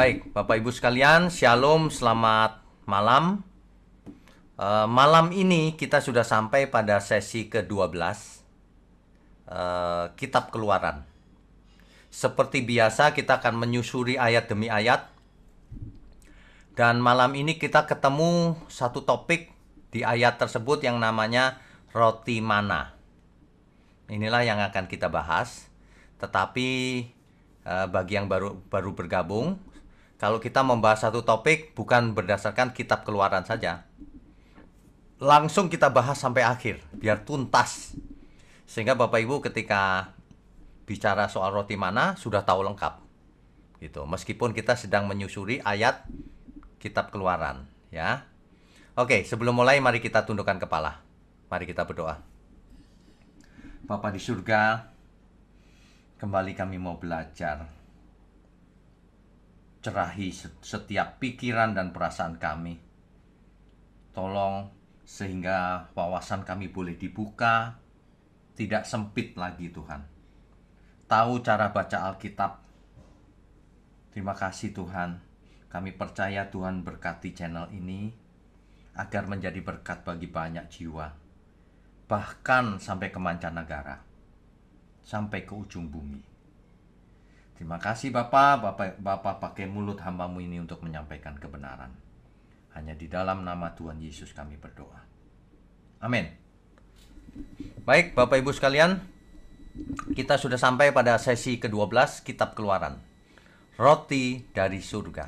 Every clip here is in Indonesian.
Baik, Bapak Ibu sekalian, Shalom, selamat malam. Malam ini kita sudah sampai pada sesi ke-12 Kitab Keluaran. Seperti biasa kita akan menyusuri ayat demi ayat. Dan malam ini kita ketemu satu topik di ayat tersebut yang namanya roti mana. Inilah yang akan kita bahas. Tetapi bagi yang baru bergabung, kalau kita membahas satu topik bukan berdasarkan kitab Keluaran saja. Langsung kita bahas sampai akhir, biar tuntas. Sehingga Bapak Ibu ketika bicara soal roti mana sudah tahu lengkap. Gitu. Meskipun kita sedang menyusuri ayat kitab Keluaran, ya. Oke, sebelum mulai mari kita tundukkan kepala. Mari kita berdoa. Bapa di surga, kembali kami mau belajar. Cerahi setiap pikiran dan perasaan kami. Tolong sehingga wawasan kami boleh dibuka, tidak sempit lagi Tuhan. Tahu cara baca Alkitab. Terima kasih Tuhan. Kami percaya Tuhan berkati channel ini agar menjadi berkat bagi banyak jiwa. Bahkan sampai ke mancanegara. Sampai ke ujung bumi. Terima kasih Bapak pakai mulut hamba-Mu ini untuk menyampaikan kebenaran. Hanya di dalam nama Tuhan Yesus kami berdoa. Amin. Baik Bapak Ibu sekalian, kita sudah sampai pada sesi ke-12 Kitab Keluaran. Roti dari surga.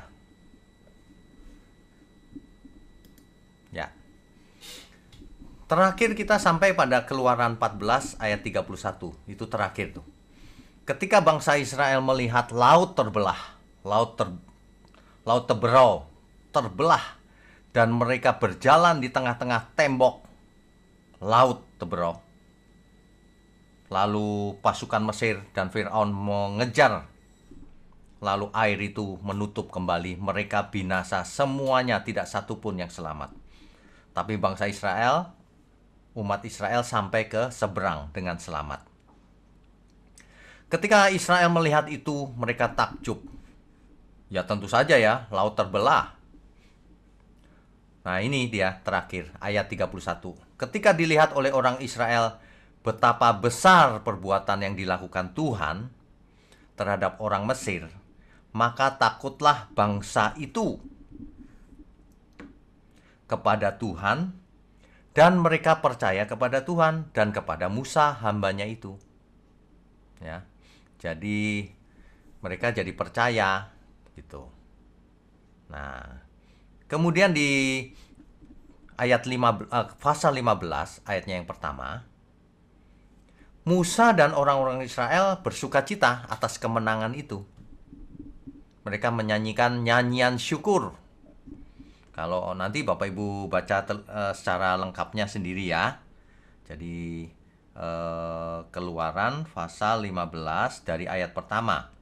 Ya. Terakhir kita sampai pada Keluaran 14 ayat 31. Itu terakhir tuh. Ketika bangsa Israel melihat laut terbelah, laut terbelah, dan mereka berjalan di tengah-tengah tembok laut terbelah. Lalu pasukan Mesir dan Firaun mengejar. Lalu air itu menutup kembali, mereka binasa semuanya, tidak satu pun yang selamat. Tapi bangsa Israel, umat Israel sampai ke seberang dengan selamat. Ketika Israel melihat itu, mereka takjub. Ya tentu saja ya, laut terbelah. Nah ini dia terakhir, ayat 31. Ketika dilihat oleh orang Israel betapa besar perbuatan yang dilakukan Tuhan terhadap orang Mesir, maka takutlah bangsa itu kepada Tuhan, dan mereka percaya kepada Tuhan dan kepada Musa hambanya itu. Ya. Jadi mereka jadi percaya gitu. Nah, kemudian di ayat pasal 15 ayatnya yang pertama, Musa dan orang-orang Israel bersukacita atas kemenangan itu. Mereka menyanyikan nyanyian syukur. Kalau nanti Bapak Ibu baca secara lengkapnya sendiri ya. Jadi Keluaran pasal 15 dari ayat pertama.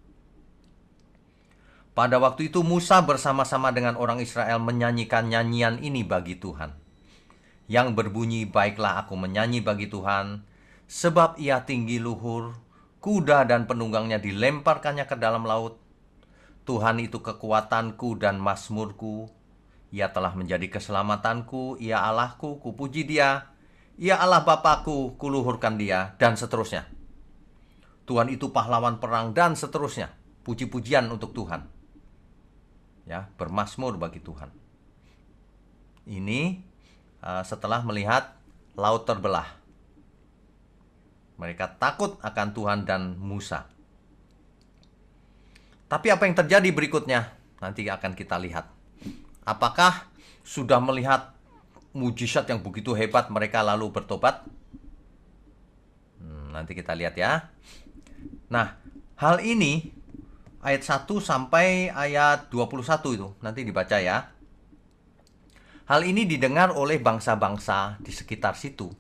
Pada waktu itu Musa bersama-sama dengan orang Israel menyanyikan nyanyian ini bagi Tuhan, yang berbunyi, baiklah aku menyanyi bagi Tuhan, sebab ia tinggi luhur, kuda dan penunggangnya dilemparkannya ke dalam laut. Tuhan itu kekuatanku dan mazmurku, ia telah menjadi keselamatanku, ia Allahku, kupuji dia. Ia Allah Bapakku, kuluhurkan dia, dan seterusnya. Tuhan itu pahlawan perang, dan seterusnya. Puji-pujian untuk Tuhan. Ya, bermazmur bagi Tuhan. Ini setelah melihat laut terbelah. Mereka takut akan Tuhan dan Musa. Tapi apa yang terjadi berikutnya? Nanti akan kita lihat. Apakah sudah melihat mujizat yang begitu hebat mereka lalu bertobat? Nanti kita lihat ya. Nah, hal ini ayat 1 sampai ayat 21 itu nanti dibaca ya. Hal ini didengar oleh bangsa-bangsa di sekitar situ.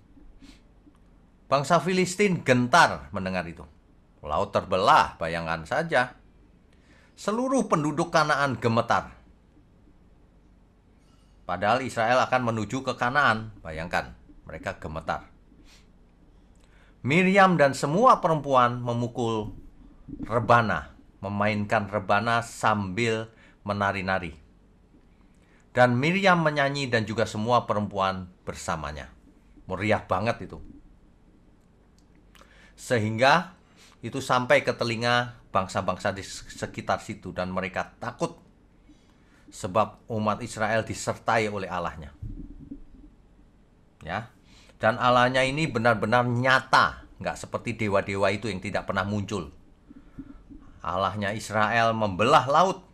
Bangsa Filistin gentar mendengar itu. Laut terbelah, bayangkan saja. Seluruh penduduk Kanaan gemetar. Padahal Israel akan menuju ke Kanaan. Bayangkan, mereka gemetar. Miriam dan semua perempuan memukul rebana, memainkan rebana sambil menari-nari. Dan Miriam menyanyi dan juga semua perempuan bersamanya. Meriah banget itu. Sehingga itu sampai ke telinga bangsa-bangsa di sekitar situ dan mereka takut sebab umat Israel disertai oleh Allahnya. Ya. Dan Allahnya ini benar-benar nyata, nggak seperti dewa-dewa itu yang tidak pernah muncul. Allahnya Israel membelah laut.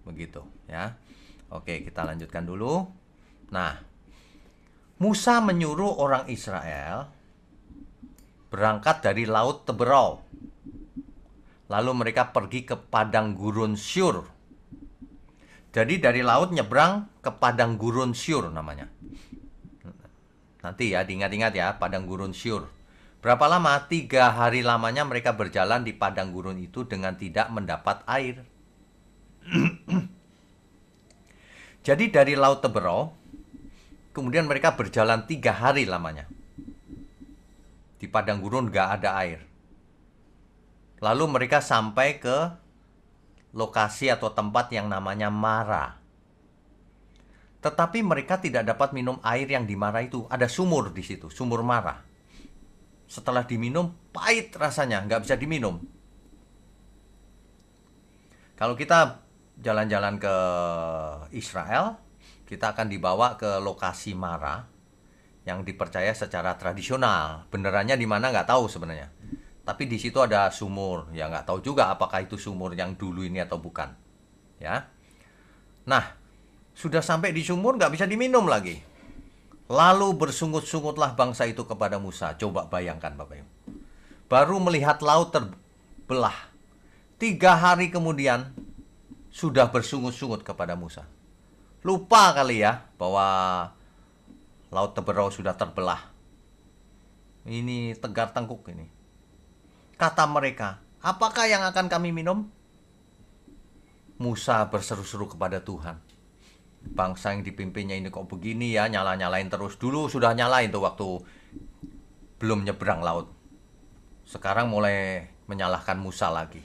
Begitu, ya. Oke, kita lanjutkan dulu. Nah, Musa menyuruh orang Israel berangkat dari Laut Teberau. Lalu mereka pergi ke padang gurun Syur. Jadi dari laut nyebrang ke padang gurun Syur namanya. Nanti ya, diingat-ingat ya, padang gurun Syur. Berapa lama? 3 hari lamanya mereka berjalan di padang gurun itu dengan tidak mendapat air. Jadi dari Laut Teberau, kemudian mereka berjalan 3 hari lamanya. Di padang gurun gak ada air. Lalu mereka sampai ke lokasi atau tempat yang namanya Mara. Tetapi mereka tidak dapat minum air yang di Mara itu. Ada sumur di situ, sumur Mara. Setelah diminum, pahit rasanya, nggak bisa diminum. Kalau kita jalan-jalan ke Israel, kita akan dibawa ke lokasi Mara yang dipercaya secara tradisional. Benerannya di mana nggak tahu sebenarnya. Tapi di situ ada sumur, ya nggak tahu juga apakah itu sumur yang dulu ini atau bukan. Ya, nah sudah sampai di sumur nggak bisa diminum lagi. Lalu bersungut-sungutlah bangsa itu kepada Musa. Coba bayangkan Bapak Ibu. Baru melihat laut terbelah. 3 hari kemudian sudah bersungut-sungut kepada Musa. Lupa kali ya bahwa Laut Teberau sudah terbelah. Ini tegar tengkuk ini. Kata mereka, apakah yang akan kami minum? Musa berseru-seru kepada Tuhan. Bangsa yang dipimpinnya ini kok begini ya, nyala-nyalain terus. Dulu sudah nyalain tuh waktu belum nyebrang laut. Sekarang mulai menyalahkan Musa lagi.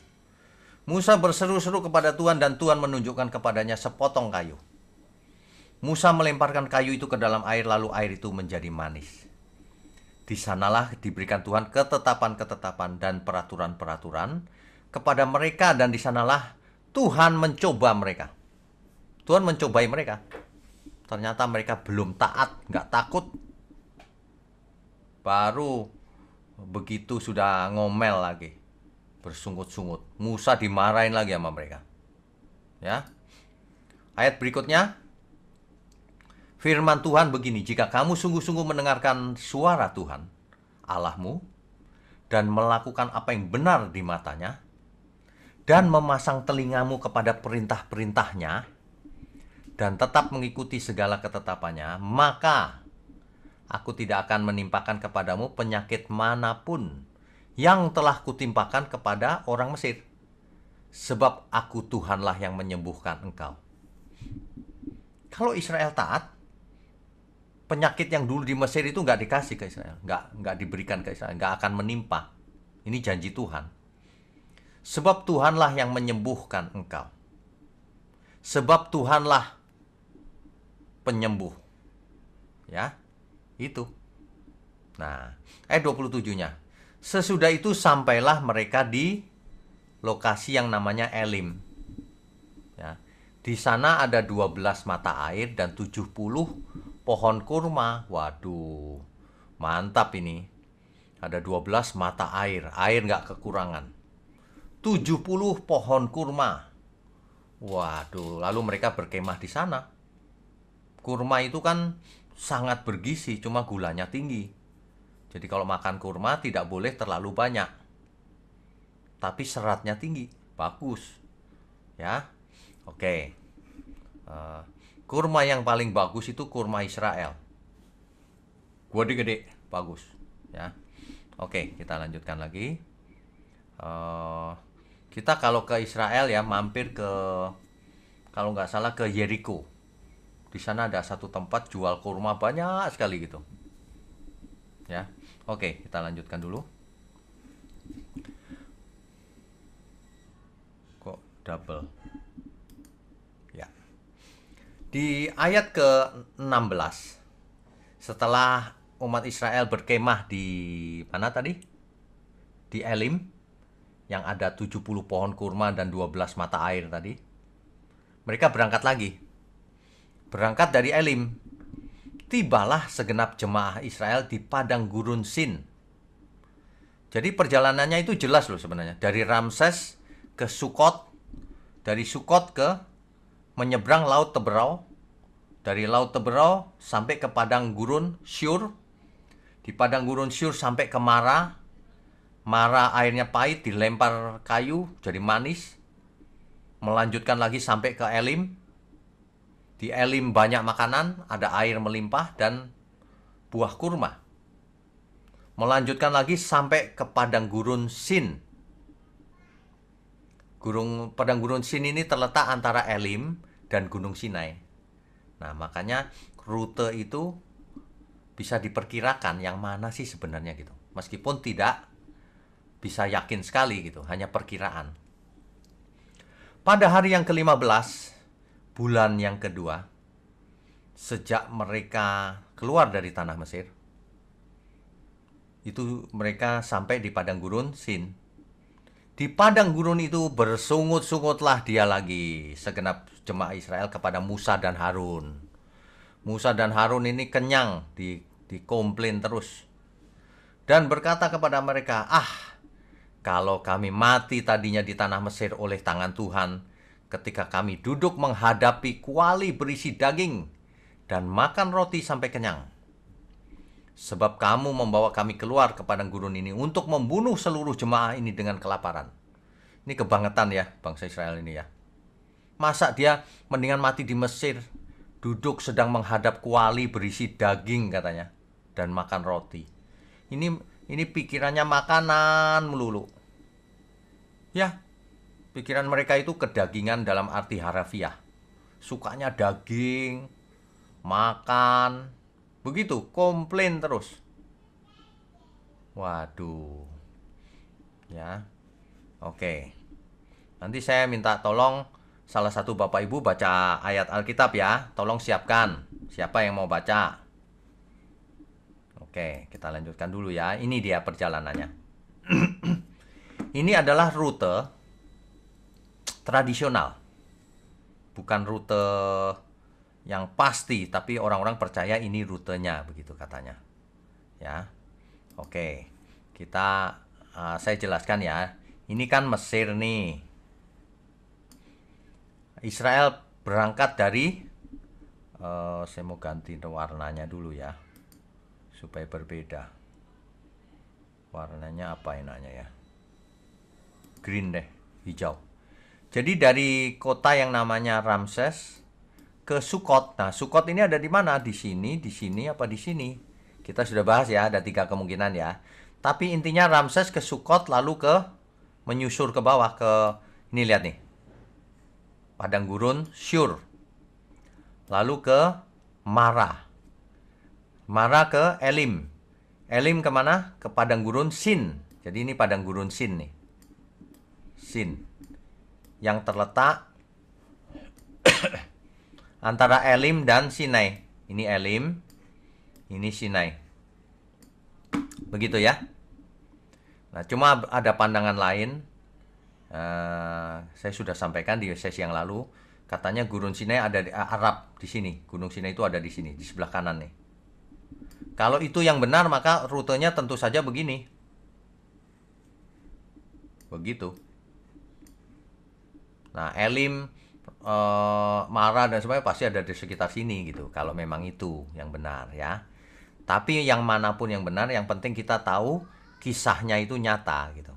Musa berseru-seru kepada Tuhan dan Tuhan menunjukkan kepadanya sepotong kayu. Musa melemparkan kayu itu ke dalam air, lalu air itu menjadi manis. Di sanalah diberikan Tuhan ketetapan-ketetapan dan peraturan-peraturan kepada mereka, dan di sanalah Tuhan mencoba mereka. Tuhan mencobai mereka. Ternyata mereka belum taat, nggak takut. Baru begitu sudah ngomel lagi, bersungut-sungut. Musa dimarahin lagi sama mereka. Ya. Ayat berikutnya. Firman Tuhan begini, jika kamu sungguh-sungguh mendengarkan suara Tuhan, Allahmu, dan melakukan apa yang benar di matanya, dan memasang telingamu kepada perintah-perintahnya, dan tetap mengikuti segala ketetapannya, maka aku tidak akan menimpakan kepadamu penyakit manapun yang telah kutimpakan kepada orang Mesir. Sebab aku Tuhanlah yang menyembuhkan engkau. Kalau Israel taat, penyakit yang dulu di Mesir itu nggak dikasih ke Israel, nggak diberikan ke Israel, nggak akan menimpa. Ini janji Tuhan. Sebab Tuhanlah yang menyembuhkan engkau. Sebab Tuhanlah penyembuh. Ya, itu. Nah, ayat 27-nya. Sesudah itu sampailah mereka di lokasi yang namanya Elim. Ya. Di sana ada 12 mata air dan 70 pohon kurma. Waduh, mantap ini. Ada 12 mata air. Air nggak kekurangan. 70 pohon kurma. Waduh, lalu mereka berkemah di sana. Kurma itu kan sangat bergizi, cuma gulanya tinggi. Jadi kalau makan kurma tidak boleh terlalu banyak. Tapi seratnya tinggi. Bagus. Ya, oke. Kurma yang paling bagus itu kurma Israel. Gede-gede, bagus. Ya, oke, kita lanjutkan lagi. Kita kalau ke Israel ya mampir ke, kalau nggak salah ke Yeriko. Di sana ada satu tempat jual kurma banyak sekali gitu. Ya, oke, kita lanjutkan dulu. Kok double? Di ayat ke-16, setelah umat Israel berkemah di mana tadi? Di Elim, yang ada 70 pohon kurma dan 12 mata air tadi. Mereka berangkat lagi. Berangkat dari Elim. Tibalah segenap jemaah Israel di padang gurun Sin. Jadi perjalanannya itu jelas loh sebenarnya. Dari Ramses ke Sukot, dari Sukot ke menyeberang Laut Teberau, dari Laut Teberau sampai ke padang gurun Syur, di padang gurun Syur sampai ke Mara. Mara airnya pahit, dilempar kayu jadi manis. Melanjutkan lagi sampai ke Elim. Di Elim banyak makanan, ada air melimpah dan buah kurma. Melanjutkan lagi sampai ke padang gurun Sin. Padang gurun Sin ini terletak antara Elim dan Gunung Sinai. Nah, makanya rute itu bisa diperkirakan yang mana sih sebenarnya gitu. Meskipun tidak bisa yakin sekali gitu, hanya perkiraan. Pada hari yang ke-15, bulan yang kedua, sejak mereka keluar dari tanah Mesir, itu mereka sampai di padang gurun Sin. Di padang gurun itu bersungut-sungutlah dia lagi, segenap jemaah Israel, kepada Musa dan Harun. Musa dan Harun ini kenyang, dikomplain terus. Dan berkata kepada mereka, kalau kami mati tadinya di tanah Mesir oleh tangan Tuhan, ketika kami duduk menghadapi kuali berisi daging dan makan roti sampai kenyang. Sebab kamu membawa kami keluar ke padang gurun ini untuk membunuh seluruh jemaah ini dengan kelaparan. Ini kebangetan ya bangsa Israel ini ya. Masa dia mendingan mati di Mesir, duduk sedang menghadap kuali berisi daging katanya, dan makan roti. Ini pikirannya makanan melulu. Ya, pikiran mereka itu kedagingan dalam arti harafiah. Sukanya daging, makan, begitu, komplain terus. Waduh. Ya. Oke. Nanti saya minta tolong salah satu Bapak Ibu baca ayat Alkitab ya. Tolong siapkan. Siapa yang mau baca? Oke, kita lanjutkan dulu ya. Ini dia perjalanannya. Ini adalah rute tradisional, bukan rute yang pasti, tapi orang-orang percaya ini rutenya, begitu katanya. Ya, oke, saya jelaskan ya. Ini kan Mesir nih. Israel berangkat dari, saya mau ganti warnanya dulu ya, supaya berbeda. Warnanya apa enaknya ya? Green deh, hijau. Jadi dari kota yang namanya Ramses ke Sukot. Nah, Sukot ini ada di mana? Di sini, apa di sini? Kita sudah bahas ya, ada 3 kemungkinan ya. Tapi intinya Ramses ke Sukot, lalu menyusur ke bawah ke, ini lihat nih, padang gurun Syur. Lalu ke Mara. Mara ke Elim. Elim kemana? Ke padang gurun Sin. Jadi ini padang gurun Sin nih. Sin. Yang terletak antara Elim dan Sinai. Ini Elim, ini Sinai. Begitu ya. Nah, cuma ada pandangan lain. Saya sudah sampaikan di sesi yang lalu. Katanya gurun Sinai ada di Arab di sini. Gunung Sinai itu ada di sini, di sebelah kanan nih. Kalau itu yang benar, maka rutenya tentu saja begini. Begitu. Nah, Elim, Mara dan sebagainya pasti ada di sekitar sini gitu. Kalau memang itu yang benar ya. Tapi yang manapun yang benar, yang penting kita tahu kisahnya itu nyata gitu.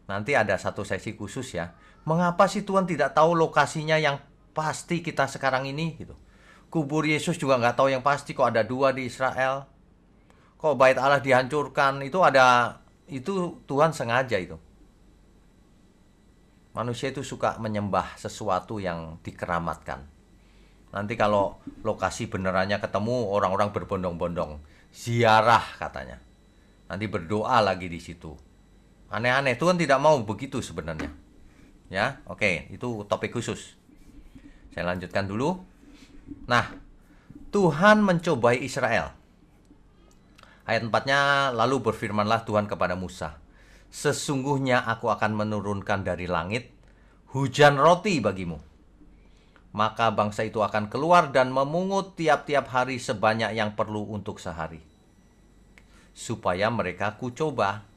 Nanti ada satu sesi khusus ya. Mengapa sih Tuhan tidak tahu lokasinya yang pasti kita sekarang ini gitu. Kubur Yesus juga nggak tahu yang pasti, kok ada 2 di Israel. Kok bait Allah dihancurkan, itu Tuhan sengaja itu. Manusia itu suka menyembah sesuatu yang dikeramatkan. Nanti kalau lokasi benerannya ketemu, orang-orang berbondong-bondong ziarah katanya. Nanti berdoa lagi di situ. Aneh-aneh, Tuhan tidak mau begitu sebenarnya. Ya, oke, itu topik khusus. Saya lanjutkan dulu. Nah, Tuhan mencobai Israel. Ayat 4-nya, lalu berfirmanlah Tuhan kepada Musa, sesungguhnya aku akan menurunkan dari langit hujan roti bagimu. Maka bangsa itu akan keluar dan memungut tiap-tiap hari sebanyak yang perlu untuk sehari. Supaya mereka kucoba.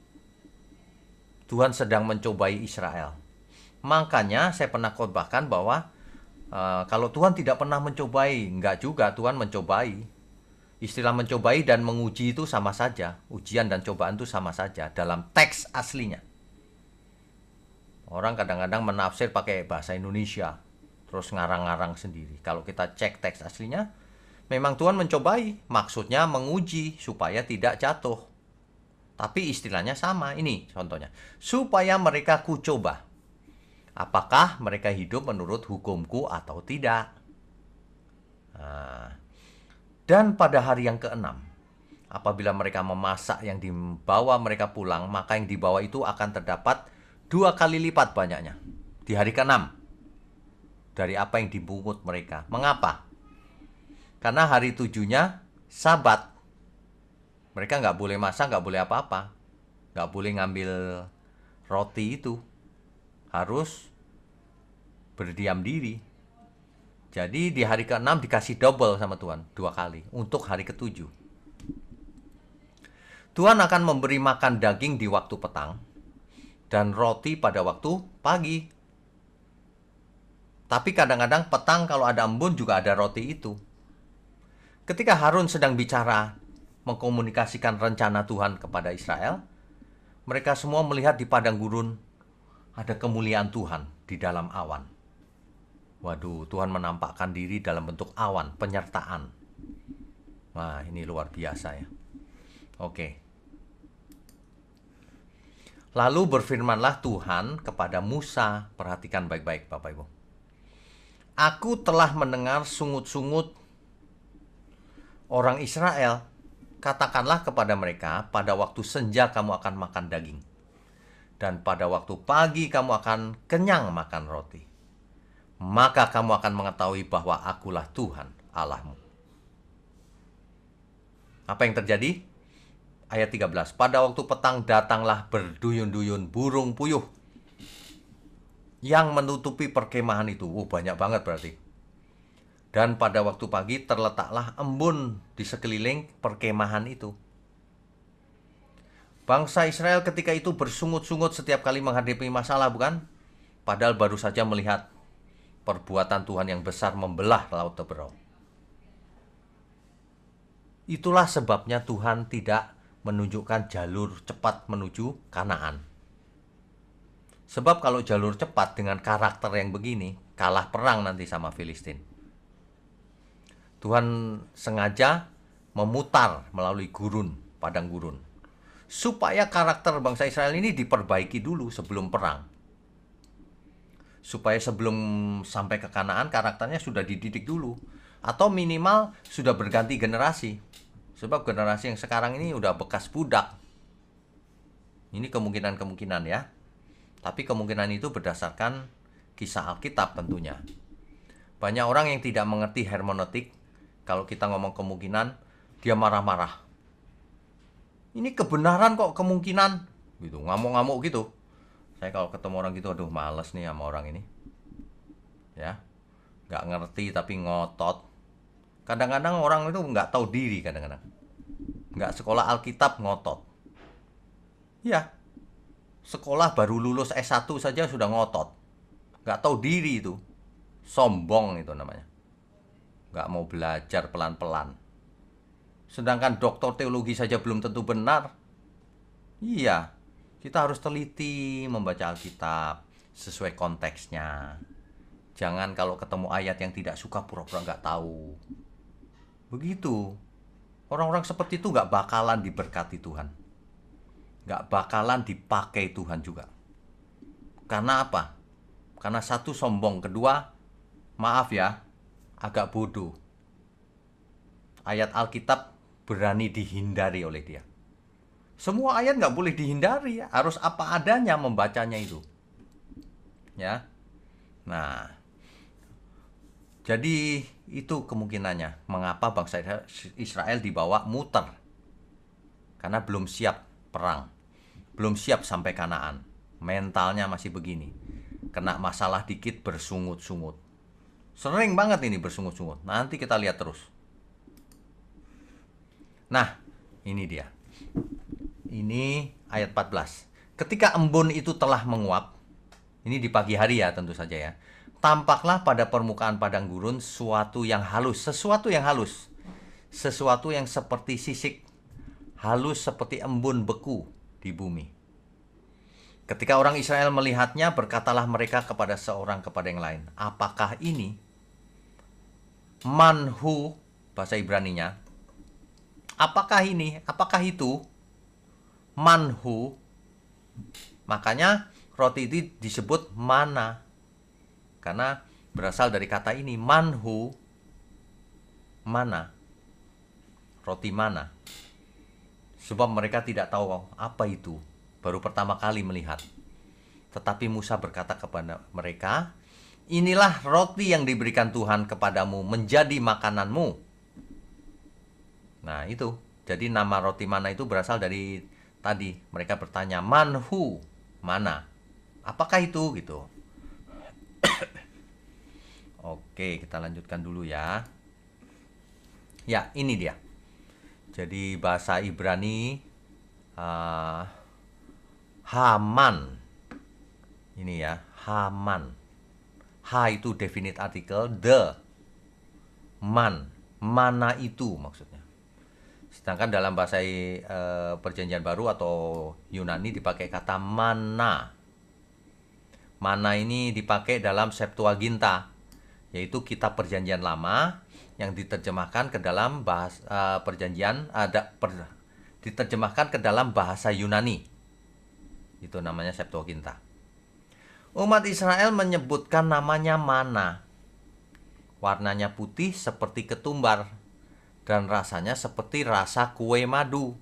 Tuhan sedang mencobai Israel. Makanya saya pernah khotbahkan bahwa kalau Tuhan tidak pernah mencobai, enggak juga Tuhan mencobai. Istilah mencobai dan menguji itu sama saja. Ujian dan cobaan itu sama saja dalam teks aslinya. Orang kadang-kadang menafsir pakai bahasa Indonesia, terus ngarang-ngarang sendiri. Kalau kita cek teks aslinya, memang Tuhan mencobai, maksudnya menguji supaya tidak jatuh. Tapi istilahnya sama, ini contohnya. Supaya mereka kucoba. Apakah mereka hidup menurut hukumku atau tidak? Nah, dan pada hari yang ke-6, apabila mereka memasak yang dibawa mereka pulang, maka yang dibawa itu akan terdapat 2 kali lipat banyaknya. Di hari ke-6, dari apa yang dipungut mereka. Mengapa? Karena hari 7-nya Sabat. Mereka nggak boleh masak, nggak boleh apa-apa. Nggak boleh ngambil roti itu. Harus berdiam diri. Jadi di hari ke-6 dikasih double sama Tuhan, 2 kali. Untuk hari ke-7. Tuhan akan memberi makan daging di waktu petang dan roti pada waktu pagi. Tapi kadang-kadang petang kalau ada embun juga ada roti itu. Ketika Harun sedang bicara mengkomunikasikan rencana Tuhan kepada Israel, mereka semua melihat di padang gurun ada kemuliaan Tuhan di dalam awan. Waduh, Tuhan menampakkan diri dalam bentuk awan, penyertaan. Wah, ini luar biasa ya. Oke. Lalu berfirmanlah Tuhan kepada Musa. Perhatikan baik-baik Bapak Ibu. Aku telah mendengar sungut-sungut orang Israel. Katakanlah kepada mereka, pada waktu senja kamu akan makan daging. Dan pada waktu pagi kamu akan kenyang makan roti. Maka kamu akan mengetahui bahwa akulah Tuhan Allahmu. Apa yang terjadi? Ayat 13. Pada waktu petang datanglah berduyun-duyun burung puyuh yang menutupi perkemahan itu. Banyak banget berarti. Dan pada waktu pagi terletaklah embun di sekeliling perkemahan itu. Bangsa Israel ketika itu bersungut-sungut setiap kali menghadapi masalah, bukan? Padahal baru saja melihat perbuatan Tuhan yang besar membelah laut Teberau. Itulah sebabnya Tuhan tidak menunjukkan jalur cepat menuju Kanaan. Sebab kalau jalur cepat dengan karakter yang begini, kalah perang nanti sama Filistin. Tuhan sengaja memutar melalui gurun, padang gurun, supaya karakter bangsa Israel ini diperbaiki dulu sebelum perang. Supaya sebelum sampai ke Kanaan karakternya sudah dididik dulu. Atau minimal sudah berganti generasi. Sebab generasi yang sekarang ini udah bekas budak. Ini kemungkinan-kemungkinan ya. Tapi kemungkinan itu berdasarkan kisah Alkitab tentunya. Banyak orang yang tidak mengerti hermeneutik. Kalau kita ngomong kemungkinan, dia marah-marah. Ini kebenaran kok kemungkinan. Gitu, ngamuk-ngamuk gitu. Saya kalau ketemu orang gitu, aduh males nih sama orang ini. Ya, nggak ngerti tapi ngotot. Kadang-kadang orang itu nggak tahu diri kadang-kadang. Nggak sekolah Alkitab ngotot. Ya, sekolah baru lulus S1 saja sudah ngotot. Nggak tahu diri itu. Sombong itu namanya. Nggak mau belajar pelan-pelan. Sedangkan doktor teologi saja belum tentu benar. Iya, kita harus teliti membaca Alkitab sesuai konteksnya. Jangan kalau ketemu ayat yang tidak suka pura-pura nggak tahu. Begitu. Orang-orang seperti itu nggak bakalan diberkati Tuhan. Nggak bakalan dipakai Tuhan juga. Karena apa? Karena satu sombong, kedua maaf ya, agak bodoh. Ayat Alkitab berani dihindari oleh dia. Semua ayat nggak boleh dihindari, harus apa adanya membacanya itu. Ya, nah, Jadi itu kemungkinannya mengapa bangsa Israel dibawa muter. Karena belum siap perang. Belum siap sampai Kanaan. Mentalnya masih begini. Kena masalah dikit bersungut-sungut. Sering banget ini bersungut-sungut. Nanti kita lihat terus. Nah, ini dia. Ini ayat 14. Ketika embun itu telah menguap, ini di pagi hari ya tentu saja ya. Tampaklah pada permukaan padang gurun sesuatu yang halus. Sesuatu yang seperti sisik. Halus seperti embun beku di bumi. Ketika orang Israel melihatnya, berkatalah mereka kepada seorang kepada yang lain. Apakah ini? Manhu, bahasa Ibraninya. Apakah ini? Apakah itu? Manhu. Makanya roti itu disebut mana. Karena berasal dari kata ini, manhu, mana. Roti mana. Sebab mereka tidak tahu apa itu. Baru pertama kali melihat. Tetapi Musa berkata kepada mereka, inilah roti yang diberikan Tuhan kepadamu menjadi makananmu. Nah itu. Jadi nama roti mana itu berasal dari tadi. Mereka bertanya, manhu, mana. Apakah itu? Gitu. Oke, kita lanjutkan dulu ya. Ya, ini dia. Jadi bahasa Ibrani Haman. Ini ya, Haman. Ha itu definite article, the. Man, mana itu maksudnya. Sedangkan dalam bahasa Perjanjian Baru atau Yunani dipakai kata mana. Mana ini dipakai dalam Septuaginta, yaitu kitab Perjanjian Lama yang diterjemahkan ke dalam bahasa diterjemahkan ke dalam bahasa Yunani. Itu namanya Septuaginta. Umat Israel menyebutkan namanya mana. Warnanya putih seperti ketumbar dan rasanya seperti rasa kue madu.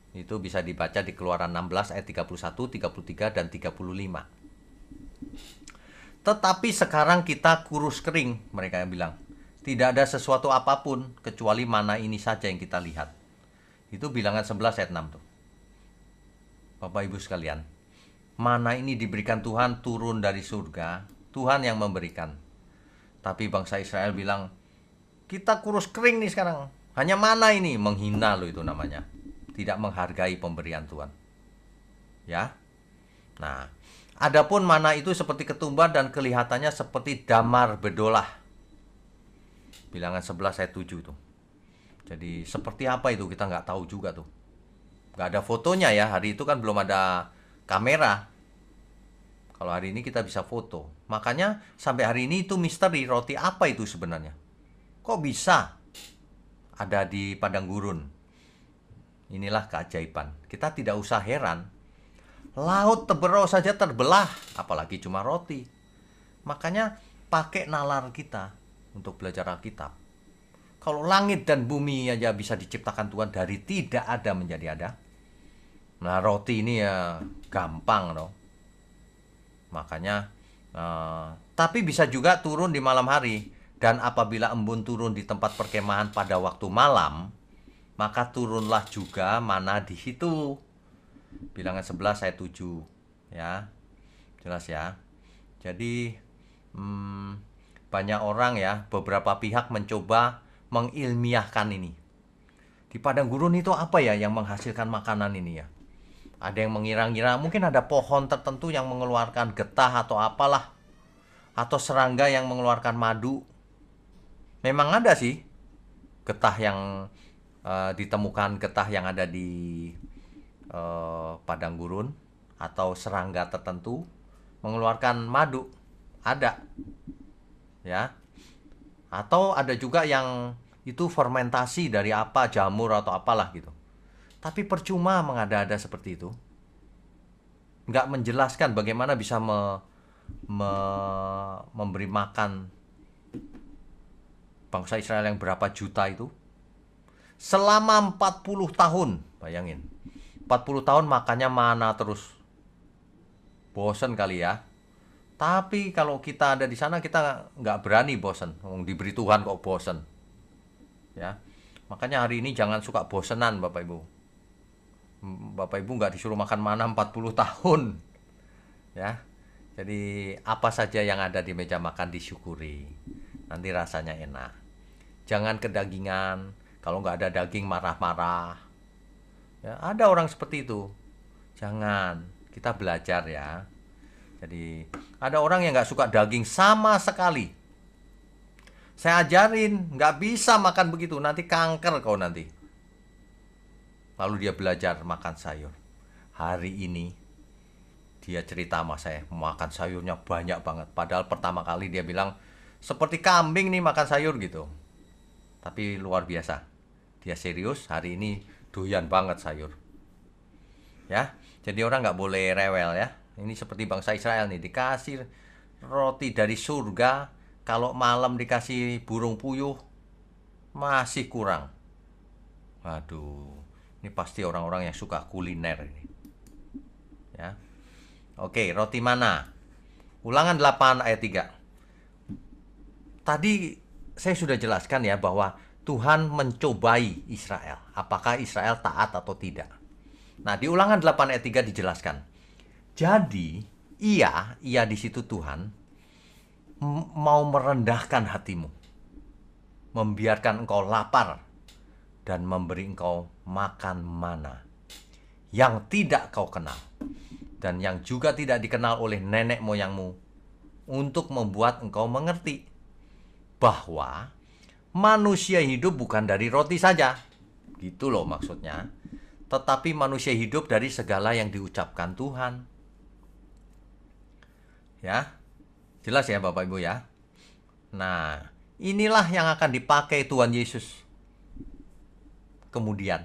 Itu bisa dibaca di Keluaran 16 ayat 31, 33 dan 35. Tetapi sekarang kita kurus kering, mereka yang bilang. Tidak ada sesuatu apapun kecuali mana ini saja yang kita lihat. Itu Bilangan 11 ayat 6 tuh. Bapak Ibu sekalian, mana ini diberikan Tuhan turun dari surga, Tuhan yang memberikan. Tapi bangsa Israel bilang, kita kurus kering nih sekarang. Hanya mana ini, menghina loh itu namanya. Tidak menghargai pemberian Tuhan. Ya. Nah, adapun mana itu seperti ketumbar dan kelihatannya seperti damar bedolah. Bilangan 11 ayat 7 tuh. Jadi seperti apa itu kita nggak tahu juga tuh. Nggak ada fotonya ya. Hari itu kan belum ada kamera. Kalau hari ini kita bisa foto. Makanya sampai hari ini itu misteri, roti apa itu sebenarnya. Kok bisa ada di padang gurun? Inilah keajaiban. Kita tidak usah heran. Laut Tebero saja terbelah, apalagi cuma roti. Makanya pakai nalar kita untuk belajar Alkitab. Kalau langit dan bumi aja bisa diciptakan Tuhan dari tidak ada menjadi ada. Nah roti ini ya gampang loh. Makanya tapi bisa juga turun di malam hari. Dan apabila embun turun di tempat perkemahan pada waktu malam, maka turunlah juga mana di situ. Bilangan 11 ayat 7. Ya. Jelas ya. Jadi banyak orang ya, beberapa pihak mencoba mengilmiahkan ini. Di padang gurun itu apa ya yang menghasilkan makanan ini ya? Ada yang mengira-ngira mungkin ada pohon tertentu yang mengeluarkan getah atau apalah. Atau serangga yang mengeluarkan madu. Memang ada sih getah yang ditemukan, getah yang ada di padang gurun atau serangga tertentu mengeluarkan madu. Ada. Ya. Atau ada juga yang itu fermentasi dari apa, jamur atau apalah gitu. Tapi percuma mengada-ada seperti itu. Nggak menjelaskan bagaimana bisa memberi makan bangsa Israel yang berapa juta itu. Selama 40 tahun, bayangin. 40 tahun makannya mana terus. Bosen kali ya. Tapi kalau kita ada di sana, kita nggak berani bosen. Diberi Tuhan kok bosen. Ya, makanya hari ini jangan suka bosenan, Bapak Ibu. Bapak Ibu nggak disuruh makan mana 40 tahun. Ya, jadi apa saja yang ada di meja makan disyukuri. Nanti rasanya enak. Jangan kedagingan. Kalau nggak ada daging marah-marah. Ya, ada orang seperti itu. Jangan. Kita belajar ya. Jadi ada orang yang nggak suka daging sama sekali. Saya ajarin, nggak bisa makan begitu, nanti kanker kau nanti. Lalu dia belajar makan sayur. Hari ini dia cerita sama saya, makan sayurnya banyak banget. Padahal pertama kali dia bilang, seperti kambing nih makan sayur gitu. Tapi luar biasa. Dia serius, hari ini doyan banget sayur. Ya, jadi orang nggak boleh rewel ya. Ini seperti bangsa Israel nih, dikasih roti dari surga, kalau malam dikasih burung puyuh, masih kurang. Waduh, ini pasti orang-orang yang suka kuliner ini. Ya. Oke, roti mana? Ulangan 8 ayat 3. Tadi saya sudah jelaskan ya bahwa Tuhan mencobai Israel. Apakah Israel taat atau tidak? Nah, di Ulangan 8 ayat 3 dijelaskan. Jadi, ia di situ Tuhan mau merendahkan hatimu, membiarkan engkau lapar, dan memberi engkau makan mana yang tidak kau kenal, dan yang juga tidak dikenal oleh nenek moyangmu, untuk membuat engkau mengerti bahwa manusia hidup bukan dari roti saja, gitu loh maksudnya, tetapi manusia hidup dari segala yang diucapkan Tuhan. Ya, jelas ya Bapak Ibu ya. Nah, inilah yang akan dipakai Tuhan Yesus kemudian.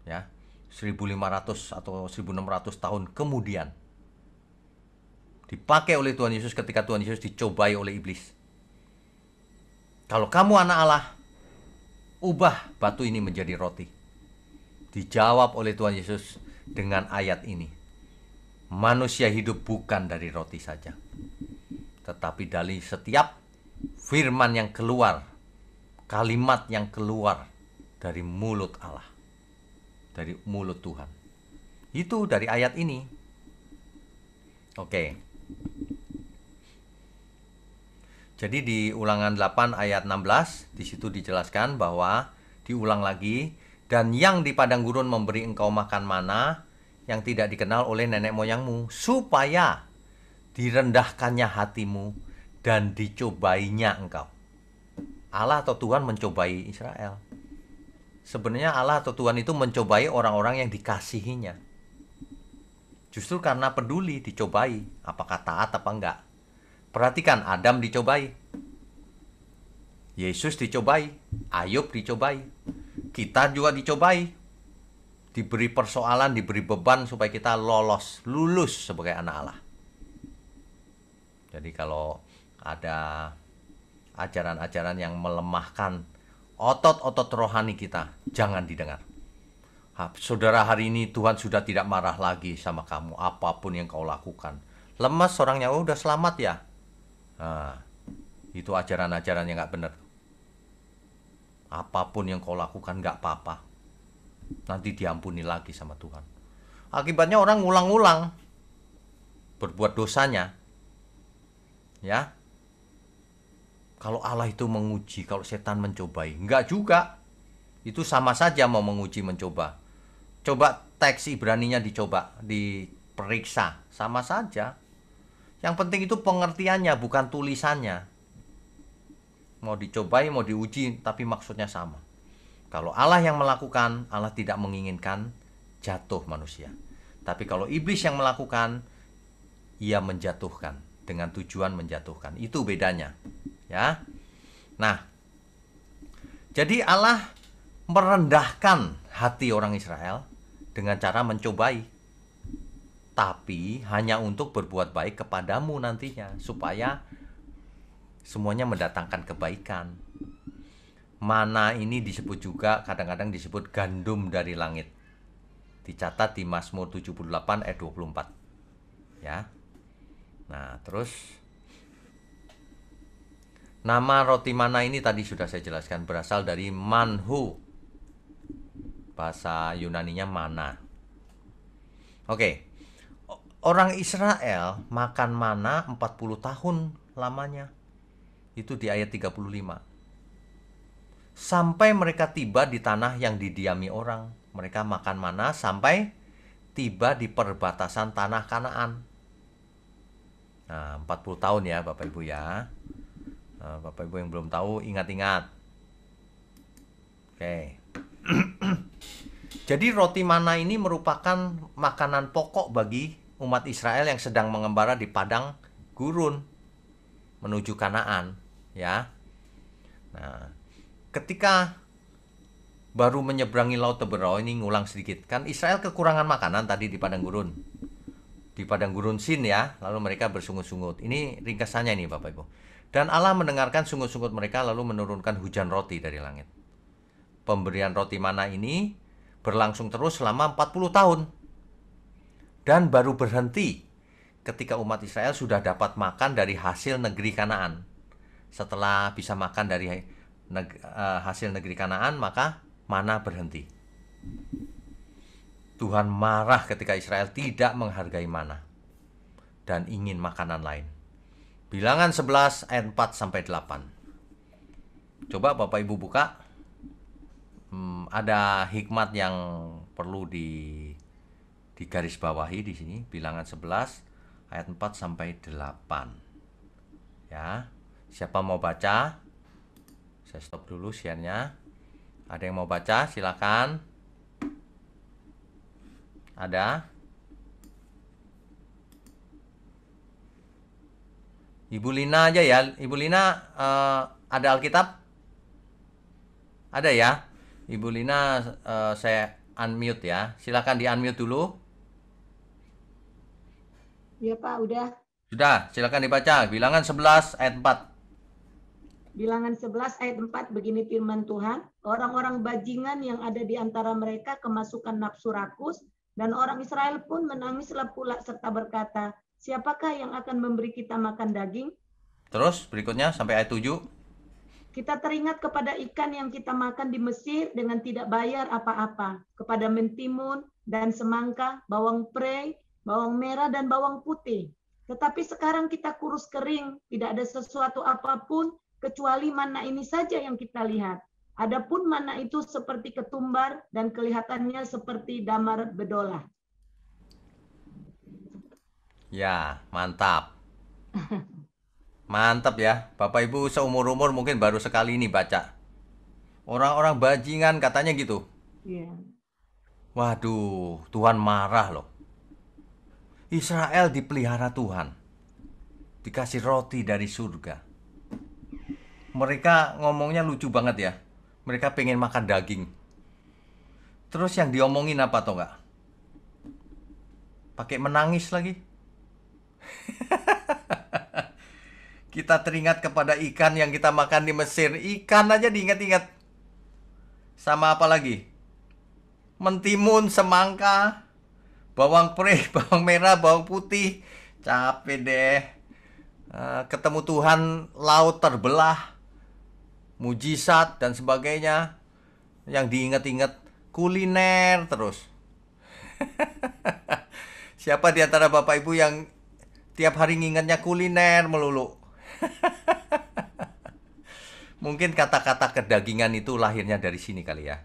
Ya, 1500 atau 1600 tahun kemudian. Dipakai oleh Tuhan Yesus ketika Tuhan Yesus dicobai oleh iblis. Kalau kamu anak Allah, ubah batu ini menjadi roti. Dijawab oleh Tuhan Yesus dengan ayat ini. Manusia hidup bukan dari roti saja, tetapi dari setiap firman yang keluar, kalimat yang keluar dari mulut Allah, dari mulut Tuhan. Itu dari ayat ini. Oke. Jadi di Ulangan 8 ayat 16, di situ dijelaskan bahwa diulang lagi, dan yang di padang gurun memberi engkau makan mana yang tidak dikenal oleh nenek moyangmu, supaya direndahkannya hatimu dan dicobainya engkau. Allah atau Tuhan mencobai Israel. Sebenarnya Allah atau Tuhan itu mencobai orang-orang yang dikasihinya. Justru karena peduli dicobai, apakah taat apa enggak. Perhatikan, Adam dicobai, Yesus dicobai, Ayub dicobai, kita juga dicobai. Diberi persoalan, diberi beban supaya kita lulus sebagai anak Allah. Jadi kalau ada ajaran-ajaran yang melemahkan otot-otot rohani kita, jangan didengar. Saudara, hari ini Tuhan sudah tidak marah lagi sama kamu, apapun yang kau lakukan. Lemas orangnya, udah selamat ya. Nah, itu ajaran-ajaran yang gak benar. Apapun yang kau lakukan gak apa-apa, nanti diampuni lagi sama Tuhan. Akibatnya orang ngulang-ngulang berbuat dosanya. Ya. Kalau Allah itu menguji, kalau setan mencobai, enggak juga. Itu sama saja mau menguji mencoba. Coba teks Ibraninya dicoba, diperiksa, sama saja. Yang penting itu pengertiannya, bukan tulisannya. Mau dicobai, mau diuji, tapi maksudnya sama. Kalau Allah yang melakukan, Allah tidak menginginkan jatuh manusia. Tapi kalau iblis yang melakukan, ia menjatuhkan dengan tujuan menjatuhkan. Itu bedanya. Ya. Nah, jadi Allah merendahkan hati orang Israel dengan cara mencobai. Tapi hanya untuk berbuat baik kepadamu nantinya, supaya semuanya mendatangkan kebaikan. Mana ini disebut juga, kadang-kadang disebut gandum dari langit. Dicatat di Mazmur 78 ayat 24. Ya. Nah, terus nama roti mana ini tadi sudah saya jelaskan, berasal dari manhu. Bahasa Yunaninya mana. Oke. Orang Israel makan mana 40 tahun lamanya. Itu di ayat 35. Sampai mereka tiba di tanah yang didiami orang. Mereka makan mana sampai tiba di perbatasan tanah Kanaan. Nah, 40 tahun ya Bapak Ibu ya. Nah, Bapak Ibu yang belum tahu, ingat-ingat. Oke. Jadi roti mana ini merupakan makanan pokok bagi umat Israel yang sedang mengembara di padang gurun menuju Kanaan, ya. Nah, ketika baru menyeberangi Laut Teberau, ini ngulang sedikit. Kan Israel kekurangan makanan tadi di padang gurun. Di padang gurun Sin ya, lalu mereka bersungut-sungut. Ini ringkasannya nih Bapak Ibu. Dan Allah mendengarkan sungut-sungut mereka lalu menurunkan hujan roti dari langit. Pemberian roti mana ini berlangsung terus selama 40 tahun. Dan baru berhenti ketika umat Israel sudah dapat makan dari hasil negeri Kanaan. Setelah bisa makan dari hasil negeri Kanaan, maka mana berhenti. Tuhan marah ketika Israel tidak menghargai mana dan ingin makanan lain. Bilangan 11 ayat 4 sampai 8. Coba Bapak Ibu buka. Ada hikmat yang perlu digaris bawahi di sini. Bilangan 11 ayat 4 sampai 8. Ya. Siapa mau baca? Saya stop dulu share-nya. Ada yang mau baca? Silakan. Ada? Ibu Lina aja ya. Ibu Lina ada Alkitab? Ada ya? Ibu Lina saya unmute ya. Silakan di-unmute dulu. Ya Pak, udah. Sudah, silakan dibaca. Bilangan 11 ayat 4. Bilangan 11 ayat 4, begini firman Tuhan, orang-orang bajingan yang ada di antara mereka kemasukan nafsu rakus, dan orang Israel pun menangislah pula serta berkata, siapakah yang akan memberi kita makan daging? Terus berikutnya sampai ayat 7. Kita teringat kepada ikan yang kita makan di Mesir dengan tidak bayar apa-apa, kepada mentimun dan semangka, bawang prei, bawang merah dan bawang putih. Tetapi sekarang kita kurus kering, tidak ada sesuatu apapun kecuali mana ini saja yang kita lihat. Adapun mana itu seperti ketumbar dan kelihatannya seperti damar bedolah. Ya, mantap. Mantap ya. Bapak Ibu seumur-umur mungkin baru sekali ini baca. Orang-orang bajingan katanya gitu. Yeah. Waduh, Tuhan marah loh. Israel dipelihara Tuhan. Dikasih roti dari surga. Mereka ngomongnya lucu banget ya. Mereka pengen makan daging. Terus yang diomongin apa toh enggak? Pakai menangis lagi. Kita teringat kepada ikan yang kita makan di Mesir. Ikan aja diingat-ingat. Sama apa lagi? Mentimun, semangka, bawang prei, bawang merah, bawang putih. Capek deh. Ketemu Tuhan, laut terbelah, mujizat dan sebagainya. Yang diingat-ingat kuliner terus. Siapa di antara Bapak Ibu yang tiap hari ngingetnya kuliner melulu? Mungkin kata-kata kedagingan itu lahirnya dari sini kali ya.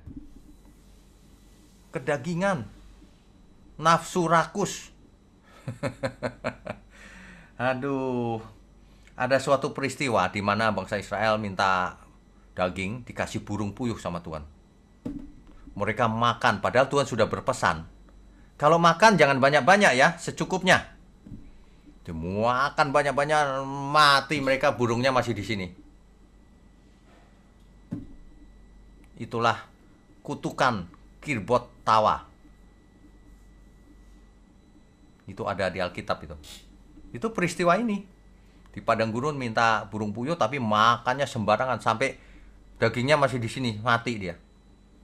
Kedagingan, nafsu rakus. Aduh, ada suatu peristiwa di mana bangsa Israel minta daging, dikasih burung puyuh sama Tuhan. Mereka makan, padahal Tuhan sudah berpesan. Kalau makan jangan banyak-banyak ya, secukupnya. Makan banyak-banyak, mati mereka, burungnya masih di sini. Itulah kutukan Kirbot Tawa. Itu ada di Alkitab itu. Itu peristiwa ini. Di padang gurun minta burung puyuh tapi makannya sembarangan sampai dagingnya masih di sini, mati dia.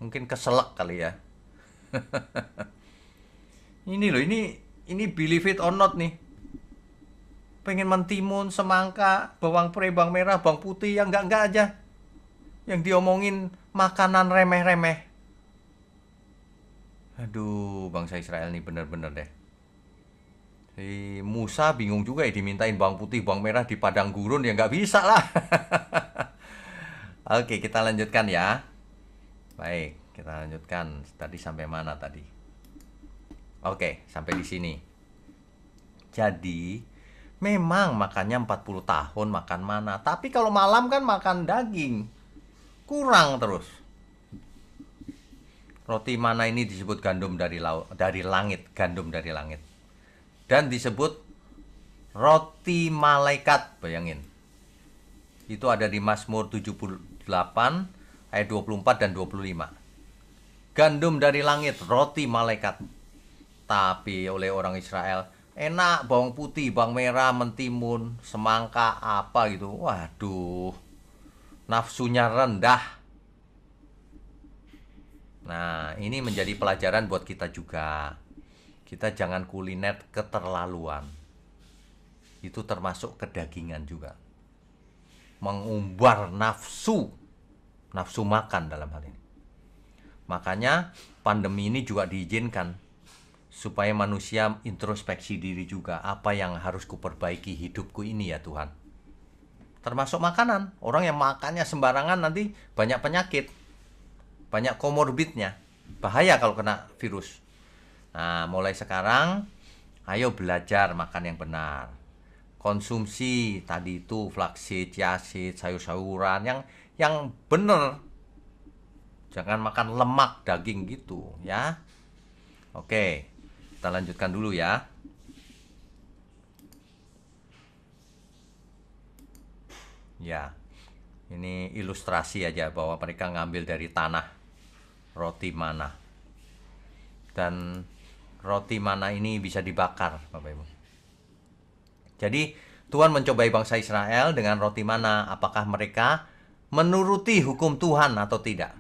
Mungkin keselak kali ya. Ini loh, ini believe it or not nih. pengen mentimun, semangka, bawang pre, bawang merah, bawang putih, yang enggak aja. Yang diomongin makanan remeh-remeh. Aduh, bangsa Israel nih bener-bener deh. Si Musa bingung juga ya dimintain bawang putih, bawang merah di padang gurun, ya nggak bisa lah. Oke, kita lanjutkan ya. Baik, kita lanjutkan. Tadi sampai mana tadi? Oke, sampai di sini. Jadi, memang makannya 40 tahun makan mana. Tapi kalau malam kan makan daging. Kurang terus. Roti mana ini disebut gandum dari langit, gandum dari langit. Dan disebut roti malaikat, bayangin. Itu ada di Mazmur 78 ayat 24 dan 25. Gandum dari langit, roti malaikat. Tapi oleh orang Israel, enak bawang putih, bawang merah, mentimun, semangka, apa gitu. Waduh, nafsunya rendah. Nah, ini menjadi pelajaran buat kita juga. Kita jangan kuliner keterlaluan. Itu termasuk kedagingan juga. Mengumbar nafsu makan dalam hal ini. Makanya pandemi ini juga diizinkan supaya manusia introspeksi diri juga, apa yang harus kuperbaiki hidupku ini ya Tuhan. Termasuk makanan. Orang yang makannya sembarangan nanti banyak penyakit, banyak komorbidnya. Bahaya kalau kena virus. Nah, mulai sekarang ayo belajar makan yang benar. Konsumsi tadi itu flaxseed, chia seed, sayur-sayuran yang benar. Jangan makan lemak, daging gitu ya. Oke, kita lanjutkan dulu ya. Ya, ini ilustrasi aja bahwa mereka ngambil dari tanah roti mana. Dan roti mana ini bisa dibakar, Bapak Ibu. Jadi Tuhan mencobai bangsa Israel dengan roti mana. Apakah mereka menuruti hukum Tuhan atau tidak?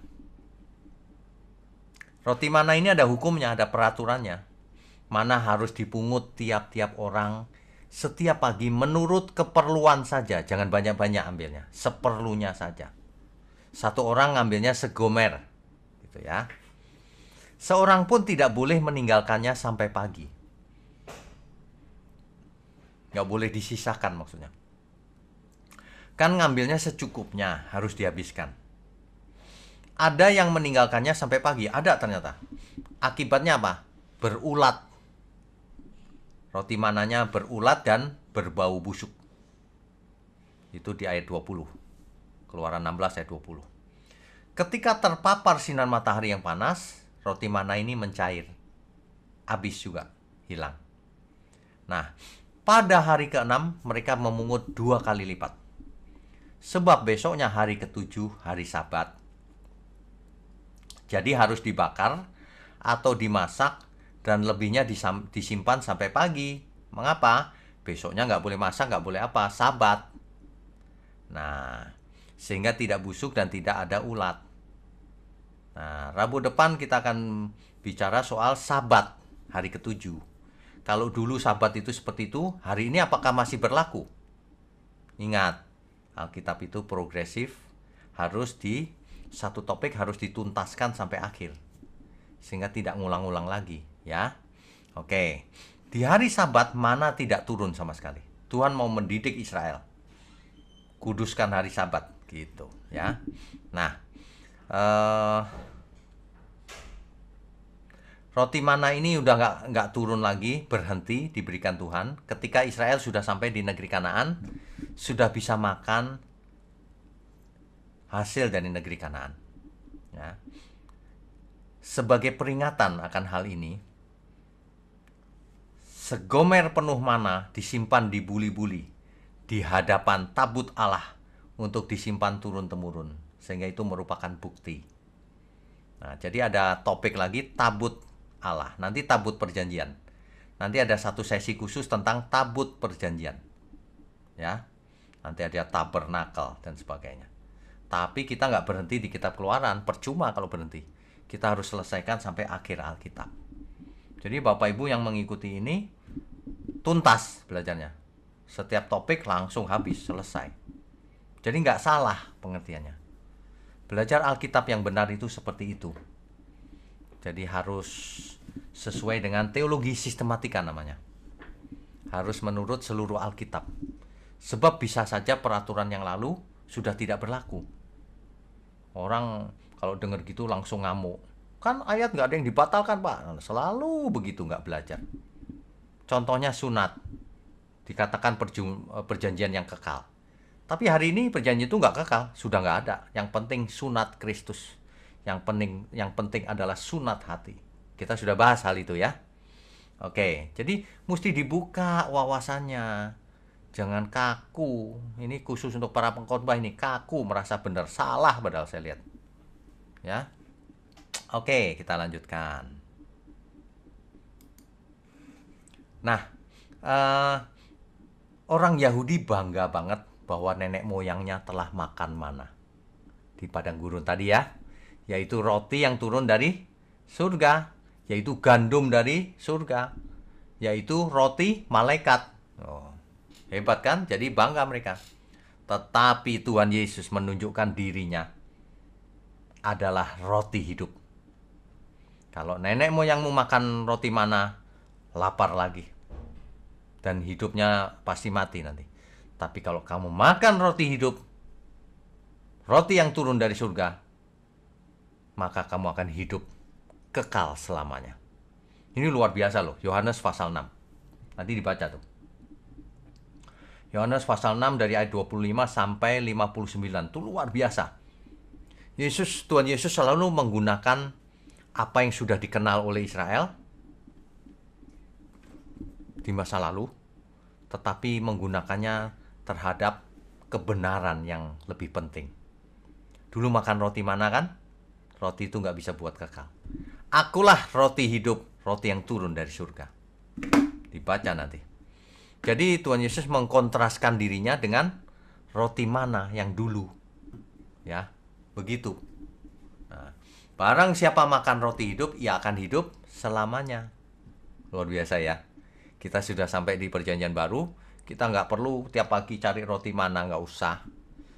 Roti mana ini ada hukumnya, ada peraturannya. Mana harus dipungut tiap-tiap orang setiap pagi menurut keperluan saja. Jangan banyak-banyak ambilnya, seperlunya saja. Satu orang ngambilnya segomer, gitu ya. Seorang pun tidak boleh meninggalkannya sampai pagi. Nggak boleh disisakan maksudnya. Kan ngambilnya secukupnya, harus dihabiskan. Ada yang meninggalkannya sampai pagi, ada ternyata. Akibatnya apa? Berulat. Roti mananya berulat dan berbau busuk. Itu di ayat 20. Keluaran 16 ayat 20. Ketika terpapar sinar matahari yang panas, roti mana ini mencair. Habis juga, hilang. Nah, pada hari ke-6 mereka memungut 2 kali lipat. Sebab besoknya hari ke-7, hari Sabat. Jadi harus dibakar atau dimasak dan lebihnya disimpan sampai pagi. Mengapa? Besoknya nggak boleh masak, nggak boleh apa, Sabat. Nah, sehingga tidak busuk dan tidak ada ulat. Nah, Rabu depan kita akan bicara soal Sabat, hari ke-7. Kalau dulu Sabat itu seperti itu, hari ini apakah masih berlaku? Ingat, Alkitab itu progresif, harus satu topik harus dituntaskan sampai akhir. Sehingga tidak ngulang-ulang lagi, ya. Oke. Di hari Sabat mana tidak turun sama sekali. Tuhan mau mendidik Israel. Kuduskan hari Sabat, gitu, ya. Nah, roti mana ini udah nggak turun lagi, berhenti diberikan Tuhan. Ketika Israel sudah sampai di negeri Kanaan, sudah bisa makan hasil dari negeri Kanaan. Ya. Sebagai peringatan akan hal ini, segomer penuh mana disimpan di buli-buli di hadapan tabut Allah untuk disimpan turun-temurun, sehingga itu merupakan bukti. Nah, jadi ada topik lagi, tabut Allah. Nanti tabut perjanjian. Nanti ada satu sesi khusus tentang tabut perjanjian. Ya. Nanti ada tabernakel dan sebagainya. Tapi kita nggak berhenti di kitab Keluaran, percuma kalau berhenti. Kita harus selesaikan sampai akhir Alkitab. Jadi Bapak Ibu yang mengikuti ini tuntas belajarnya. Setiap topik langsung habis, selesai. Jadi nggak salah pengertiannya. Belajar Alkitab yang benar itu seperti itu. Jadi harus sesuai dengan teologi sistematika namanya. Harus menurut seluruh Alkitab. Sebab bisa saja peraturan yang lalu sudah tidak berlaku. Orang kalau dengar gitu langsung ngamuk. Kan ayat nggak ada yang dibatalkan, Pak. Selalu begitu nggak belajar. Contohnya sunat. Dikatakan perjanjian yang kekal. Tapi hari ini perjanjian itu nggak kekal. Sudah nggak ada. Yang penting sunat Kristus. Yang penting adalah sunat hati. Kita sudah bahas hal itu ya. Oke, jadi mesti dibuka wawasannya. Jangan kaku. Ini khusus untuk para pengkhotbah ini. Kaku, merasa benar. Salah padahal saya lihat. Ya. Oke, kita lanjutkan. Nah, orang Yahudi bangga banget bahwa nenek moyangnya telah makan mana di padang gurun tadi ya. Yaitu roti yang turun dari surga. Yaitu gandum dari surga. Yaitu roti malaikat. Oh, hebat kan? Jadi bangga mereka. Tetapi Tuhan Yesus menunjukkan dirinya adalah roti hidup. Kalau nenek moyangmu makan roti mana, lapar lagi. Dan hidupnya pasti mati nanti. Tapi kalau kamu makan roti hidup, roti yang turun dari surga, maka kamu akan hidup kekal selamanya. Ini luar biasa loh, Yohanes pasal 6. Nanti dibaca tuh. Yohanes pasal 6 dari ayat 25 sampai 59. Itu luar biasa. Tuhan Yesus selalu menggunakan apa yang sudah dikenal oleh Israel di masa lalu, tetapi menggunakannya terhadap kebenaran yang lebih penting. Dulu makan roti mana kan? Roti itu nggak bisa buat kekal. Akulah roti hidup, roti yang turun dari surga. Dibaca nanti. Jadi Tuhan Yesus mengkontraskan dirinya dengan roti mana yang dulu. Ya, begitu. Nah, barang siapa makan roti hidup, ia akan hidup selamanya. Luar biasa ya. Kita sudah sampai di perjanjian baru. Kita nggak perlu tiap pagi cari roti mana, nggak usah.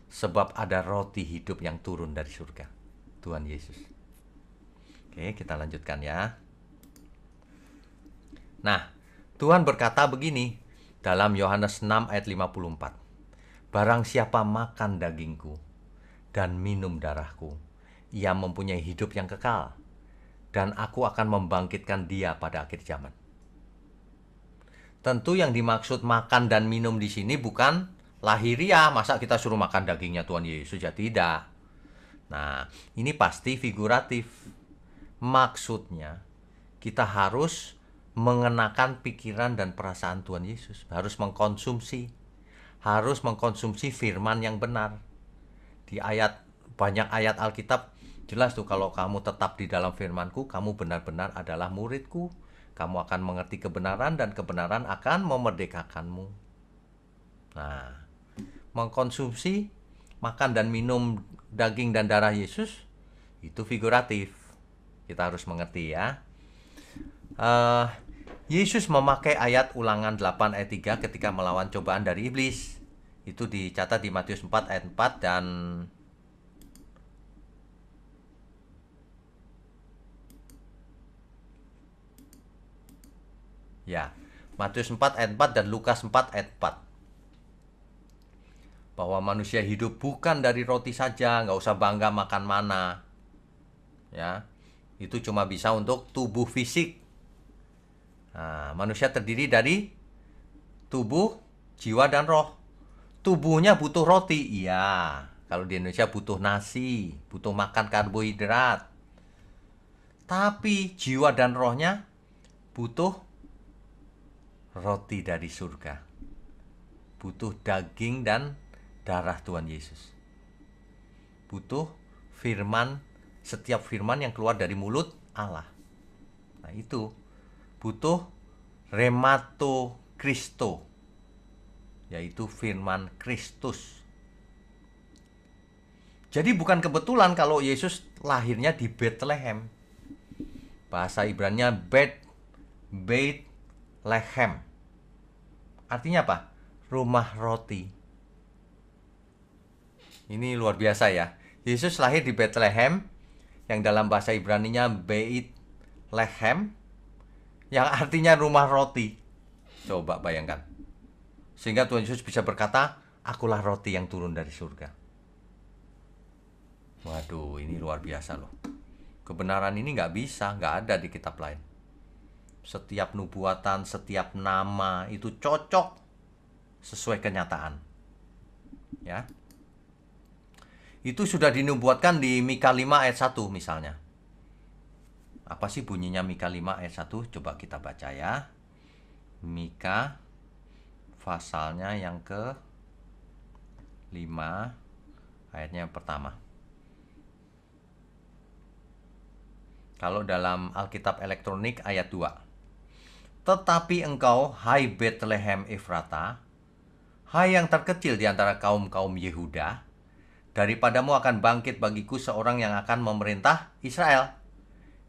Sebab ada roti hidup yang turun dari surga. Tuhan Yesus. Oke, kita lanjutkan ya. Nah, Tuhan berkata begini dalam Yohanes 6 ayat 54. Barang siapa makan dagingku dan minum darahku, ia mempunyai hidup yang kekal, dan aku akan membangkitkan dia pada akhir zaman. Tentu yang dimaksud makan dan minum di sini bukan lahiriah. Masa kita suruh makan dagingnya Tuhan Yesus? Ya tidak. Nah, ini pasti figuratif. Maksudnya, kita harus mengenakan pikiran dan perasaan Tuhan Yesus. Harus mengkonsumsi firman yang benar. Di banyak ayat Alkitab jelas tuh, kalau kamu tetap di dalam firman-Ku, kamu benar-benar adalah murid-Ku. Kamu akan mengerti kebenaran dan kebenaran akan memerdekakanmu. Nah, mengkonsumsi, makan dan minum daging dan darah Yesus itu figuratif. Kita harus mengerti ya. Yesus memakai ayat Ulangan 8 ayat 3 ketika melawan cobaan dari iblis. Itu dicatat di Matius 4 ayat 4 dan ya, Matius 4 ayat 4 dan Lukas 4 ayat 4. Bahwa manusia hidup bukan dari roti saja, nggak usah bangga makan mana. Ya, itu cuma bisa untuk tubuh fisik. Nah, manusia terdiri dari tubuh, jiwa, dan roh. Tubuhnya butuh roti, iya. Kalau di Indonesia butuh nasi, butuh makan karbohidrat. Tapi jiwa dan rohnya butuh roti dari surga. Butuh daging dan darah Tuhan Yesus. Butuh firman, setiap firman yang keluar dari mulut Allah. Nah, itu butuh remato Kristo, yaitu firman Kristus. Jadi bukan kebetulan kalau Yesus lahirnya di Bethlehem. Bahasa Ibraninya Beit Lehem. Artinya apa? rumah roti. Ini luar biasa ya. Yesus lahir di Bethlehem, yang dalam bahasa Ibrani-nya Beit Lehem, yang artinya rumah roti. Coba bayangkan. Sehingga Tuhan Yesus bisa berkata, akulah roti yang turun dari surga. Waduh, ini luar biasa loh. Kebenaran ini nggak ada di kitab lain. Setiap nubuatan, setiap nama itu cocok sesuai kenyataan. Ya. Itu sudah dinubuatkan di Mika 5 ayat 1 misalnya. Apa sih bunyinya Mika 5 ayat 1? Coba kita baca ya. Mika pasalnya yang ke 5 ayatnya yang pertama. Kalau dalam Alkitab elektronik ayat 2. Tetapi engkau, hai Bethlehem Efrata, hai yang terkecil di antara kaum-kaum Yehuda, daripadamu akan bangkit bagiku seorang yang akan memerintah Israel,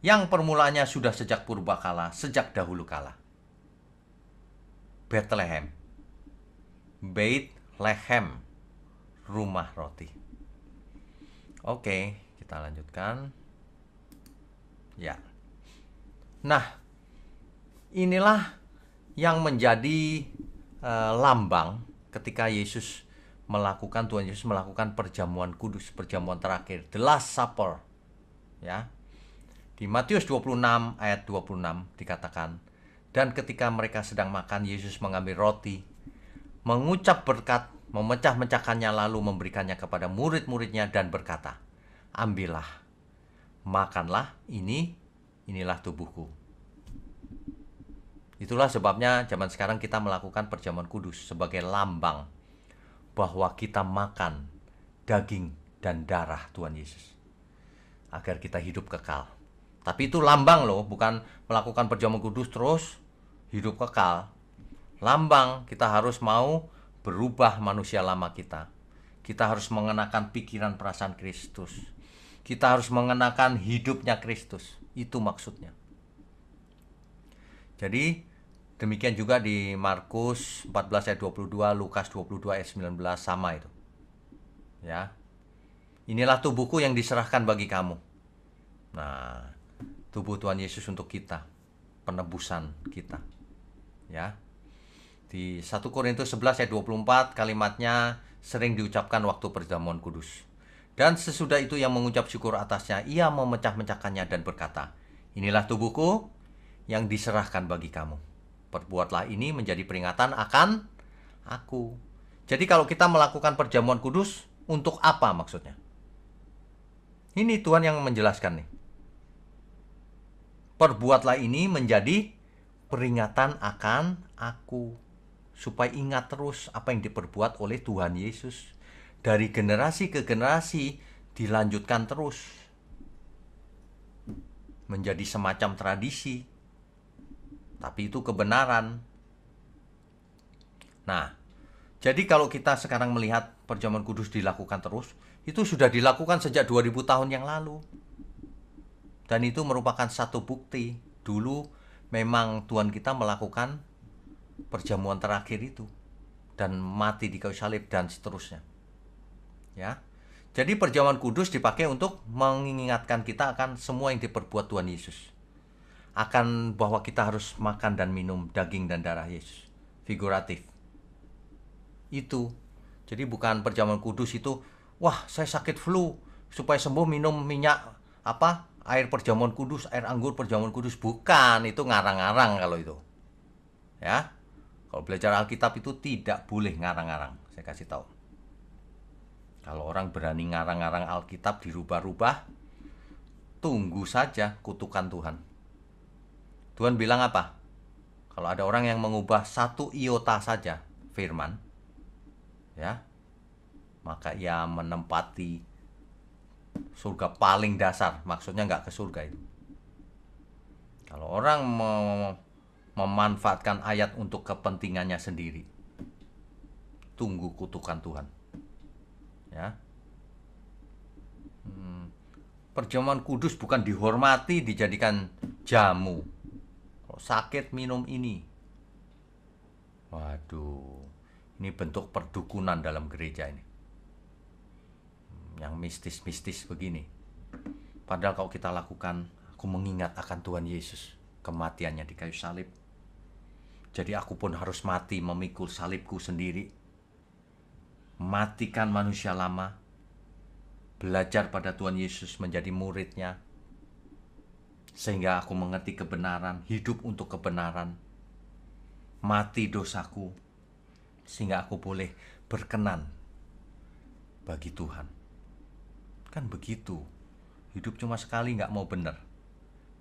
yang permulaannya sudah sejak purbakala, sejak dahulu kala. Bethlehem, Beit Lehem, rumah roti. Oke, kita lanjutkan. Ya. Nah, inilah yang menjadi lambang ketika Tuhan Yesus melakukan perjamuan kudus, perjamuan terakhir, the last supper. Ya. Di Matius 26 ayat 26 dikatakan, dan ketika mereka sedang makan, Yesus mengambil roti, mengucap berkat, memecah-mecahkannya, lalu memberikannya kepada murid-muridnya dan berkata, ambillah, makanlah, inilah tubuhku. Itulah sebabnya zaman sekarang kita melakukan perjamuan kudus sebagai lambang bahwa kita makan daging dan darah Tuhan Yesus agar kita hidup kekal. Tapi itu lambang loh, bukan melakukan perjamuan kudus terus hidup kekal. Lambang kita harus mau berubah manusia lama kita. Kita harus mengenakan pikiran perasaan Kristus. Kita harus mengenakan hidupnya Kristus. Itu maksudnya. Jadi demikian juga di Markus 14 ayat 22, Lukas 22 ayat 19 sama itu. Ya. Inilah tubuhku yang diserahkan bagi kamu. Nah, tubuh Tuhan Yesus untuk kita, penebusan kita. Ya. Di 1 Korintus 11 ayat 24 kalimatnya sering diucapkan waktu perjamuan kudus. Dan sesudah itu yang mengucap syukur atasnya, ia memecah-mecahkannya dan berkata, inilah tubuhku yang diserahkan bagi kamu. Perbuatlah ini menjadi peringatan akan aku. Jadi kalau kita melakukan perjamuan kudus, untuk apa maksudnya? Ini Tuhan yang menjelaskan nih. Perbuatlah ini menjadi peringatan akan aku. Supaya ingat terus apa yang diperbuat oleh Tuhan Yesus. Dari generasi ke generasi dilanjutkan terus. Menjadi semacam tradisi. Tapi itu kebenaran. Nah, jadi kalau kita sekarang melihat perjamuan kudus dilakukan terus, itu sudah dilakukan sejak 2000 tahun yang lalu. Dan itu merupakan satu bukti. Dulu memang Tuhan kita melakukan perjamuan terakhir itu. Dan mati di kayu salib dan seterusnya. Ya. Jadi perjamuan kudus dipakai untuk mengingatkan kita akan semua yang diperbuat Tuhan Yesus. Akan bahwa kita harus makan dan minum daging dan darah Yesus. Figuratif. Itu. Jadi bukan perjamuan kudus itu, wah saya sakit flu, supaya sembuh minum minyak air perjamuan kudus, air anggur perjamuan kudus. Bukan, itu ngarang-ngarang kalau itu. Ya. Kalau belajar Alkitab itu tidak boleh ngarang-ngarang. Saya kasih tahu. Kalau orang berani ngarang-ngarang Alkitab dirubah-rubah, tunggu saja kutukan Tuhan. Tuhan bilang apa? Kalau ada orang yang mengubah satu iota saja firman, ya, maka ia menempati surga paling dasar. Maksudnya nggak ke surga itu. Kalau orang memanfaatkan ayat untuk kepentingannya sendiri, tunggu kutukan Tuhan. Ya. Perjamuan kudus bukan dihormati, dijadikan jamu. Kalau sakit minum ini. Waduh, Ini bentuk perdukunan dalam gereja ini. Yang mistis-mistis begini. Padahal kalau kita lakukan, aku mengingat akan Tuhan Yesus, kematiannya di kayu salib. Jadi aku pun harus mati memikul salibku sendiri. Matikan manusia lama. Belajar pada Tuhan Yesus menjadi muridnya. Sehingga aku mengerti kebenaran, hidup untuk kebenaran. Mati dosaku. Sehingga aku boleh berkenan bagi Tuhan. Kan begitu. Hidup cuma sekali, nggak mau benar.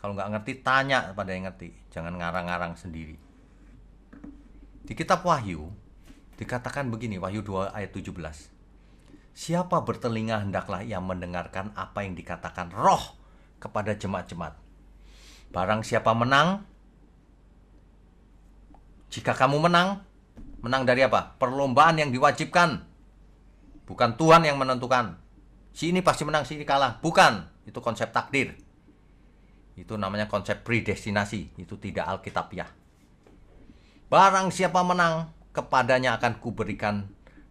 Kalau nggak ngerti, tanya pada yang ngerti. Jangan ngarang-ngarang sendiri. Di kitab Wahyu, dikatakan begini, Wahyu 2 ayat 17. Siapa bertelinga hendaklah ia mendengarkan apa yang dikatakan Roh kepada jemaat-jemaat. Barang siapa menang, jika kamu menang, menang dari apa? Perlombaan yang diwajibkan. Bukan Tuhan yang menentukan. Si ini pasti menang, si ini kalah. Bukan. Itu konsep takdir. Itu namanya konsep predestinasi. Itu tidak alkitabiah. Barang siapa menang, kepadanya akan kuberikan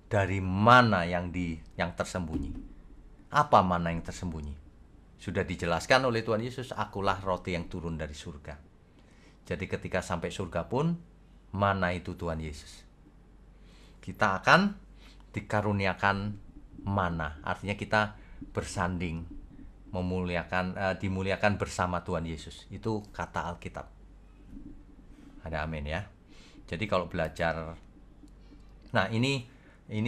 dari mana yang tersembunyi. Apa mana yang tersembunyi? Sudah dijelaskan oleh Tuhan Yesus, akulah roti yang turun dari surga. Jadi ketika sampai surga pun, mana itu Tuhan Yesus? Kita akan dikaruniakan mana, artinya kita bersanding, dimuliakan bersama Tuhan Yesus. Itu kata Alkitab. Ada amin ya. Jadi kalau belajar, nah ini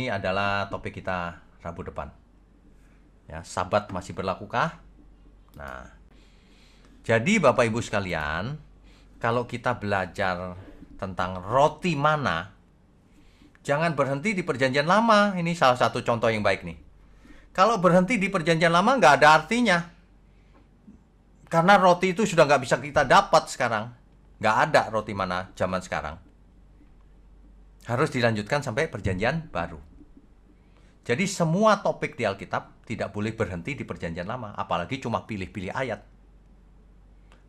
adalah topik kita Rabu depan. Ya, Sabat masih berlakukah? Nah, jadi Bapak Ibu sekalian, kalau kita belajar tentang roti mana, jangan berhenti di Perjanjian Lama. Ini salah satu contoh yang baik nih. Kalau berhenti di Perjanjian Lama nggak ada artinya. Karena roti itu sudah nggak bisa kita dapat sekarang. Nggak ada roti mana zaman sekarang. Harus dilanjutkan sampai Perjanjian Baru. Jadi semua topik di Alkitab tidak boleh berhenti di Perjanjian Lama. Apalagi cuma pilih-pilih ayat.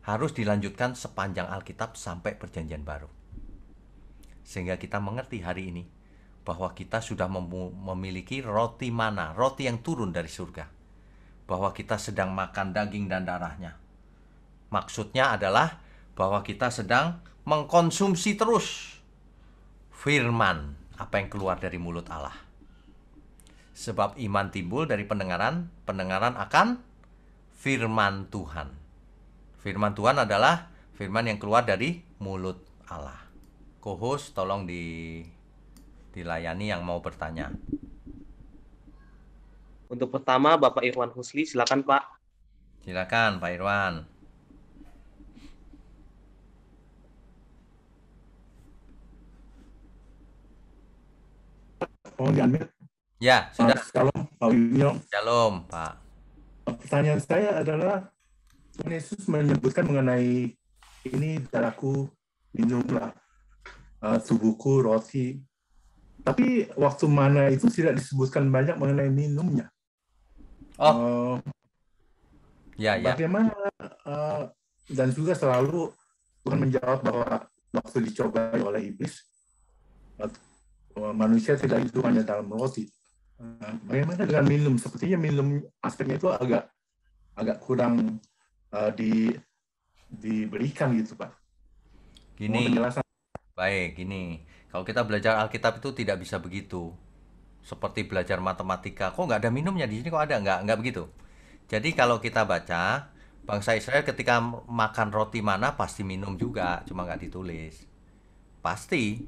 Harus dilanjutkan sepanjang Alkitab sampai Perjanjian Baru. Sehingga kita mengerti hari ini bahwa kita sudah memiliki roti mana, roti yang turun dari surga. Bahwa kita sedang makan daging dan darahnya. Maksudnya adalah bahwa kita sedang mengkonsumsi terus firman, apa yang keluar dari mulut Allah. Sebab iman timbul dari pendengaran, pendengaran akan firman Tuhan. Firman Tuhan adalah firman yang keluar dari mulut Allah. Co-host tolong dilayani yang mau bertanya. Untuk pertama, Bapak Irwan Husli, silakan Pak. Silakan Pak Irwan. Oh, diambil. Ya, sudah. Shalom, Pak Winyo. Shalom, Pak. Pertanyaan saya adalah, Tuhan Yesus menyebutkan mengenai ini darahku, minumlah, tubuhku, roti. Tapi waktu mana itu tidak disebutkan banyak mengenai minumnya. Ya. Bagaimana, dan juga selalu Tuhan menjawab bahwa waktu dicobai oleh iblis, manusia tidak hidup hanya dalam roti. Bagaimana dengan minum? Sepertinya minum aspeknya itu agak kurang diberikan gitu, Pak. Gini, baik, gini. Kalau kita belajar Alkitab itu tidak bisa begitu. Seperti belajar matematika. Kok nggak ada minumnya di sini? Kok ada? Nggak begitu. Jadi kalau kita baca, bangsa Israel ketika makan roti mana pasti minum juga, cuma nggak ditulis. Pasti,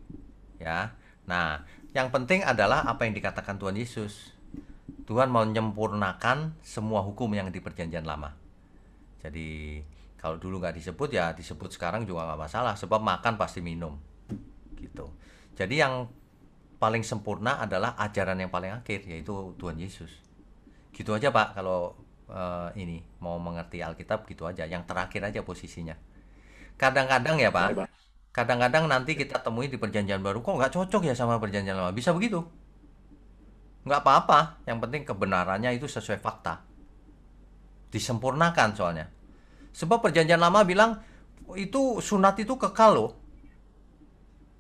ya. Nah, yang penting adalah apa yang dikatakan Tuhan Yesus. Tuhan mau menyempurnakan semua hukum yang di Perjanjian Lama. Jadi kalau dulu nggak disebut, ya disebut sekarang juga nggak masalah. Sebab makan pasti minum, gitu. Jadi yang paling sempurna adalah ajaran yang paling akhir, yaitu Tuhan Yesus. Gitu aja Pak, kalau ini mau mengerti Alkitab gitu aja. Yang terakhir aja posisinya. Kadang-kadang ya Pak, kadang-kadang nanti kita temui di Perjanjian Baru, kok nggak cocok ya sama Perjanjian Lama. Bisa begitu. Nggak apa-apa, yang penting kebenarannya itu sesuai fakta. Disempurnakan soalnya. Sebab Perjanjian Lama bilang, itu sunat itu kekal loh.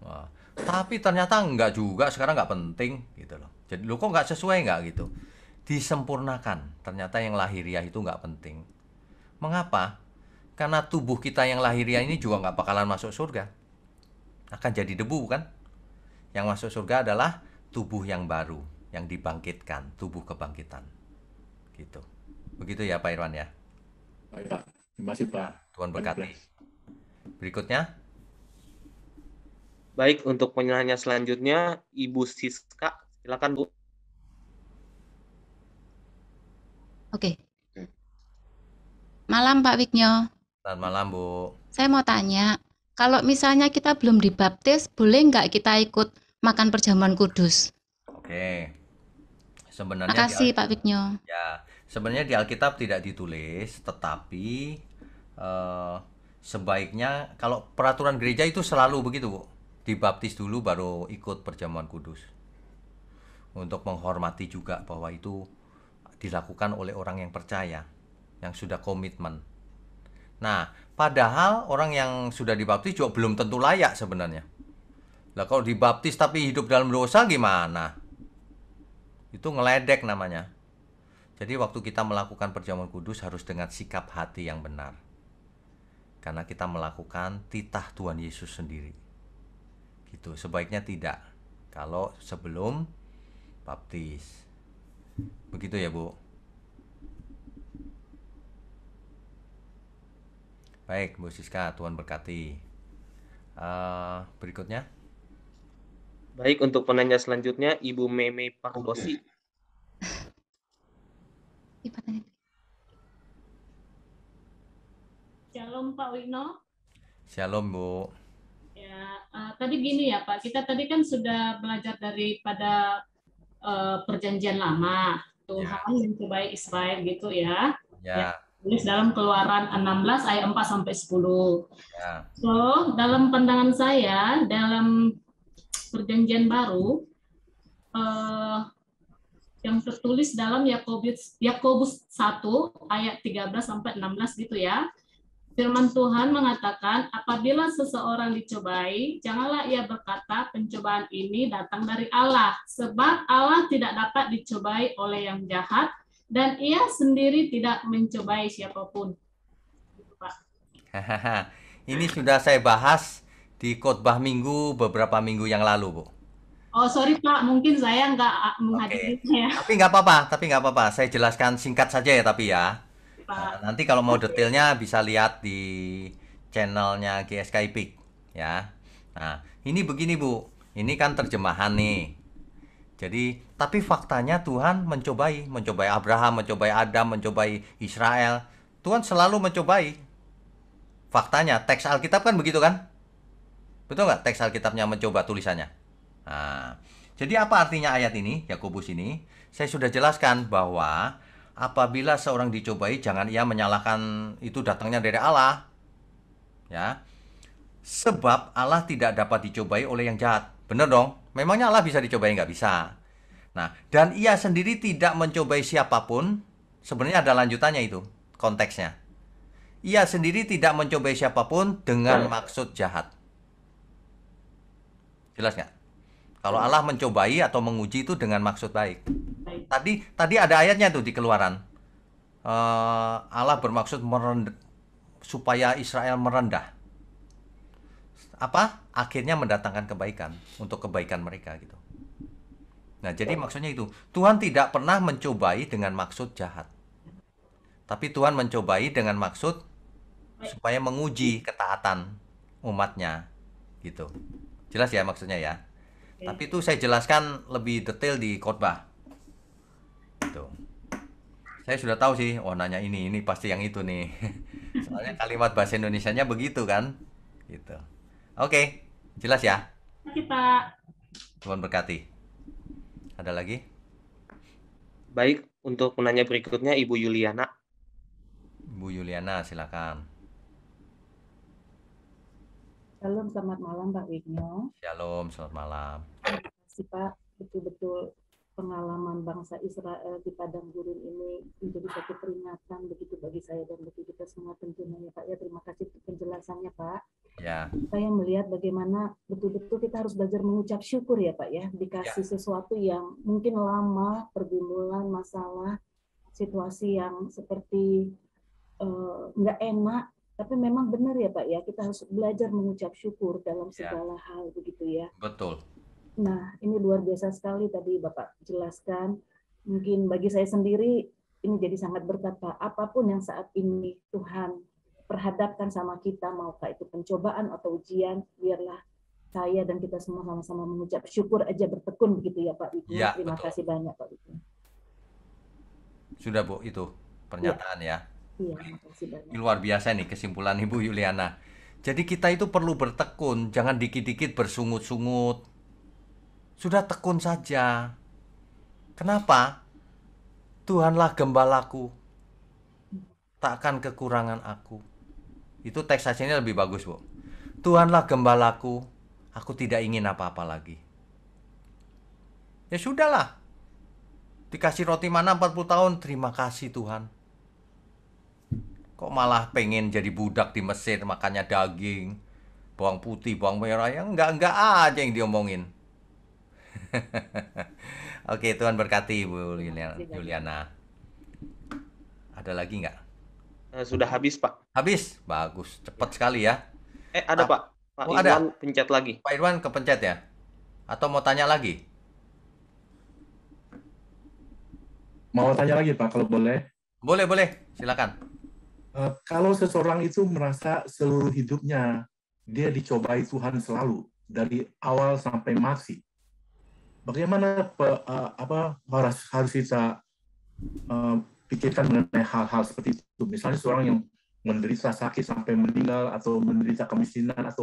Wah, Tapi ternyata enggak juga, sekarang nggak penting gitu loh. Jadi lo kok nggak sesuai nggak gitu? Disempurnakan. Ternyata yang lahiriah itu nggak penting. Mengapa? Karena tubuh kita yang lahiriah ini juga nggak bakalan masuk surga. Akan jadi debu kan? Yang masuk surga adalah tubuh yang baru, yang dibangkitkan, tubuh kebangkitan. Gitu. Begitu ya Pak Irwan ya. Baik, Pak. Terima kasih, Pak. Tuhan God berkati. bless. Berikutnya, Baik, untuk penanya selanjutnya, Ibu Siska. Silakan, Bu. Oke. Malam Pak Wigno. selamat malam Bu. Saya mau tanya, kalau misalnya kita belum dibaptis, boleh nggak kita ikut makan perjamuan kudus? Oke. Sebenarnya di Makasih Pak Wigno. Ya, sebenarnya di Alkitab tidak ditulis, tetapi sebaiknya kalau peraturan gereja itu selalu begitu, Bu. Dibaptis dulu baru ikut perjamuan kudus. Untuk menghormati juga bahwa itu dilakukan oleh orang yang percaya, yang sudah komitmen. Nah, padahal orang yang sudah dibaptis juga belum tentu layak sebenarnya. Lah kalau dibaptis tapi hidup dalam dosa gimana? Itu ngeledek namanya. Jadi waktu kita melakukan perjamuan kudus harus dengan sikap hati yang benar. Karena kita melakukan titah Tuhan Yesus sendiri. Gitu, sebaiknya tidak. Kalau sebelum baptis. Begitu ya, Bu. Baik, Bu Siska, Tuhan berkati. Berikutnya. Baik, untuk penanya selanjutnya, Ibu Meme Pardosi. Shalom Pak Wigno. Shalom Bu. Ya, tadi gini ya Pak, kita tadi kan sudah belajar daripada perjanjian lama. Tuhan mencobai Israel gitu ya. Ya. Tulis dalam Keluaran 16 ayat 4 sampai 10. Ya. So, dalam pandangan saya dalam perjanjian baru yang tertulis dalam Yakobus 1 ayat 13 sampai 16 gitu ya. Firman Tuhan mengatakan, apabila seseorang dicobai, janganlah ia berkata, pencobaan ini datang dari Allah. Sebab Allah tidak dapat dicobai oleh yang jahat, dan ia sendiri tidak mencobai siapapun. Ini sudah saya bahas di khotbah minggu beberapa minggu yang lalu, Bu. Oh, sorry Pak, mungkin saya nggak menghadirinya ya. Tapi nggak apa-apa. Saya jelaskan singkat saja ya, tapi ya. Nanti kalau mau detailnya bisa lihat di channelnya GSK Ipik ya. Nah, ini begini Bu, ini kan terjemahan nih. Jadi, tapi faktanya Tuhan mencobai Abraham, mencobai Adam, mencobai Israel. Tuhan selalu mencobai. Faktanya, teks Alkitab kan begitu kan? Betul nggak teks Alkitabnya mencoba tulisannya? Nah, jadi apa artinya ayat ini, Yakobus ini? Saya sudah jelaskan bahwa apabila seorang dicobai, jangan ia menyalahkan itu datangnya dari Allah. Ya. Sebab Allah tidak dapat dicobai oleh yang jahat. Benar dong? Memangnya Allah bisa dicobai? Nggak bisa. Nah, dan ia sendiri tidak mencobai siapapun. Sebenarnya ada lanjutannya itu, konteksnya. Ia sendiri tidak mencobai siapapun dengan maksud jahat. Jelas nggak? Kalau Allah mencobai atau menguji itu dengan maksud baik. Tadi ada ayatnya tuh di Keluaran. Allah bermaksud supaya Israel merendah. Apa? Akhirnya mendatangkan kebaikan untuk kebaikan mereka gitu. Nah, jadi maksudnya itu, Tuhan tidak pernah mencobai dengan maksud jahat. Tapi Tuhan mencobai dengan maksud supaya menguji ketaatan umatnya gitu. Jelas ya maksudnya ya. Tapi itu saya jelaskan lebih detail di khotbah. Gitu. Saya sudah tahu sih, oh nanya ini pasti yang itu nih. Soalnya kalimat bahasa Indonesianya begitu kan? Gitu. Oke, jelas ya? Kita. Tuhan berkati. Ada lagi? Baik, untuk penanya berikutnya Ibu Yuliana. Bu Yuliana, silakan. Shalom, selamat malam Pak Wigno. Shalom, selamat malam. Terima kasih Pak, betul-betul pengalaman bangsa Israel di padang gurun ini menjadi satu peringatan begitu bagi saya dan bagi kita semua tentunya ya Pak ya. Terima kasih untuk penjelasannya Pak. Ya, Saya melihat bagaimana betul-betul kita harus belajar mengucap syukur ya Pak ya, dikasih sesuatu yang mungkin lama, pergumulan, masalah, situasi yang seperti nggak enak, tapi memang benar ya Pak ya, kita harus belajar mengucap syukur dalam ya, segala hal begitu ya. betul. Nah, ini luar biasa sekali tadi Bapak jelaskan. Mungkin bagi saya sendiri ini jadi sangat berkat Pak. Apapun yang saat ini Tuhan perhadapkan sama kita, maukah itu pencobaan atau ujian, biarlah saya dan kita semua sama-sama mengucap syukur aja, bertekun begitu ya Pak Wiku. Ya, Terima betul. kasih banyak Pak Wiku. Sudah Bu, itu pernyataan ya. Iya, terima kasih banyak. Ini luar biasa nih kesimpulan Ibu Yuliana. Jadi kita itu perlu bertekun, jangan dikit-dikit bersungut-sungut. Sudah tekun saja. Kenapa? Tuhanlah gembalaku, takkan kekurangan aku. Itu teks aslinya lebih bagus, Bu. Tuhanlah gembalaku, aku tidak ingin apa-apa lagi. Ya sudahlah. Dikasih roti mana 40 tahun, terima kasih Tuhan. Kok malah pengen jadi budak di Mesir, makannya daging, bawang putih, bawang merah, yang enggak aja yang diomongin. Oke, Tuhan berkati Bu Yuliana. Ada lagi nggak? Sudah habis, Pak. Habis? Bagus, cepat sekali ya. Ada, Pak. Pak Oh, Irwan ada. pencet lagi. Pak Irwan kepencet ya? Atau mau tanya lagi? Mau tanya lagi Pak, kalau boleh. Boleh, silakan. Kalau seseorang itu merasa seluruh hidupnya dia dicobai Tuhan selalu dari awal sampai mati, bagaimana harus kita pikirkan mengenai hal-hal seperti itu? Misalnya seorang yang menderita sakit sampai meninggal, atau menderita kemiskinan,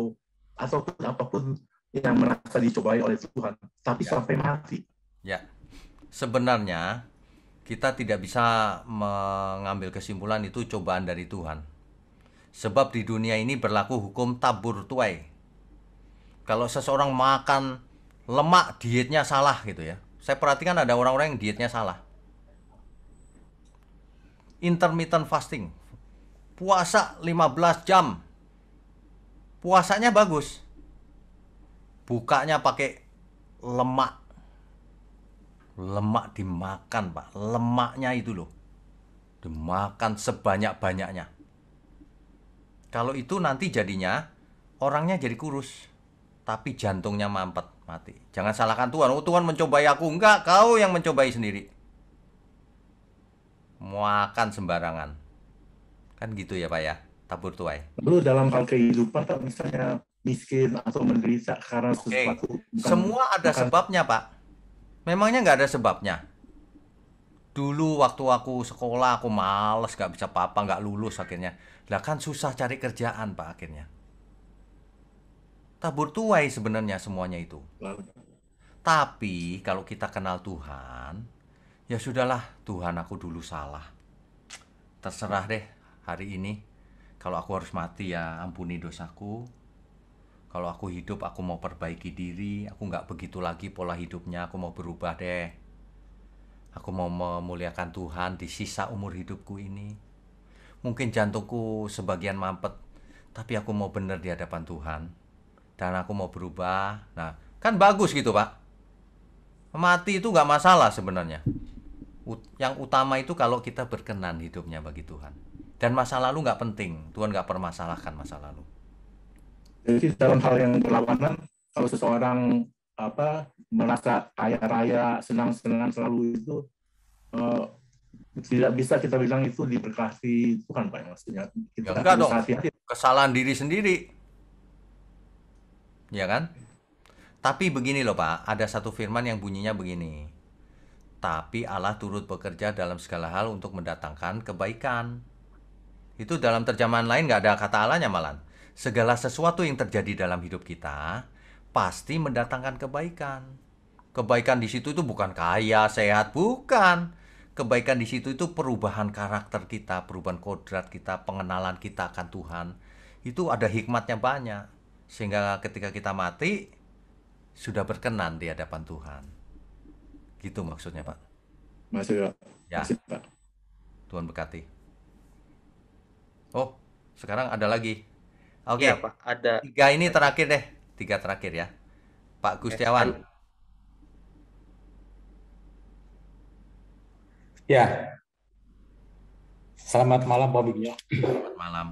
ataupun apapun yang merasa dicobai oleh Tuhan, tapi sampai mati. Ya, sebenarnya kita tidak bisa mengambil kesimpulan itu cobaan dari Tuhan. Sebab di dunia ini berlaku hukum tabur tuai. Kalau seseorang makan lemak, dietnya salah gitu ya. Saya perhatikan ada orang-orang yang dietnya salah. Intermittent fasting. Puasa 15 jam. Puasanya bagus. Bukanya pakai lemak. Lemak dimakan, Pak. Lemaknya itu loh. Dimakan sebanyak-banyaknya. Kalau itu nanti jadinya orangnya jadi kurus. Tapi jantungnya mampet, mati. Jangan salahkan Tuhan. Oh, Tuhan mencobai aku. Enggak, kau yang mencobai sendiri. Makan sembarangan. Kan gitu ya, Pak ya. Tabur tuai. Lalu dalam hal kehidupan, Pak, misalnya miskin atau menderita karena sesuatu. Semua ada sebabnya, Pak. Memangnya nggak ada sebabnya? Dulu waktu aku sekolah, aku males, nggak bisa apa-apa, nggak lulus akhirnya. Lah kan susah cari kerjaan, Pak, akhirnya. Tabur tuai sebenarnya semuanya itu. Tapi kalau kita kenal Tuhan, ya sudahlah, Tuhan aku dulu salah. Terserah deh hari ini. Kalau aku harus mati ya ampuni dosaku. Kalau aku hidup, aku mau perbaiki diri. Aku nggak begitu lagi pola hidupnya. Aku mau berubah deh. Aku mau memuliakan Tuhan di sisa umur hidupku ini. Mungkin jantungku sebagian mampet, tapi aku mau benar di hadapan Tuhan. Dan aku mau berubah. Nah, kan bagus gitu, Pak. Mati itu nggak masalah sebenarnya. Yang utama itu kalau kita berkenan hidupnya bagi Tuhan. Dan masa lalu nggak penting. Tuhan nggak permasalahkan masa lalu. Jadi dalam hal yang berlawanan, kalau seseorang merasa kaya raya, senang-senang selalu itu, tidak bisa kita bilang itu diberkati Tuhan, Pak, maksudnya. Kita Ya enggak harus dong. hati-hati. Kesalahan diri sendiri. Ya kan? Tapi begini loh, Pak, ada satu firman yang bunyinya begini. Tapi Allah turut bekerja dalam segala hal untuk mendatangkan kebaikan. Itu dalam terjemahan lain nggak ada kata Allahnya malah. Segala sesuatu yang terjadi dalam hidup kita pasti mendatangkan kebaikan. Kebaikan di situ itu bukan kaya, sehat, bukan. Kebaikan di situ itu perubahan karakter kita, perubahan kodrat kita, pengenalan kita akan Tuhan. Itu ada hikmatnya banyak. Sehingga ketika kita mati, sudah berkenan di hadapan Tuhan. Gitu maksudnya, Pak. Maksudnya, Ya. Pak. Tuhan berkati. Oh, sekarang ada lagi. Oke, Iya, Pak. Ada. 3 ini terakhir deh. 3 terakhir ya. Pak Gustiawan. Ya, selamat malam Pak Bigno. Selamat malam.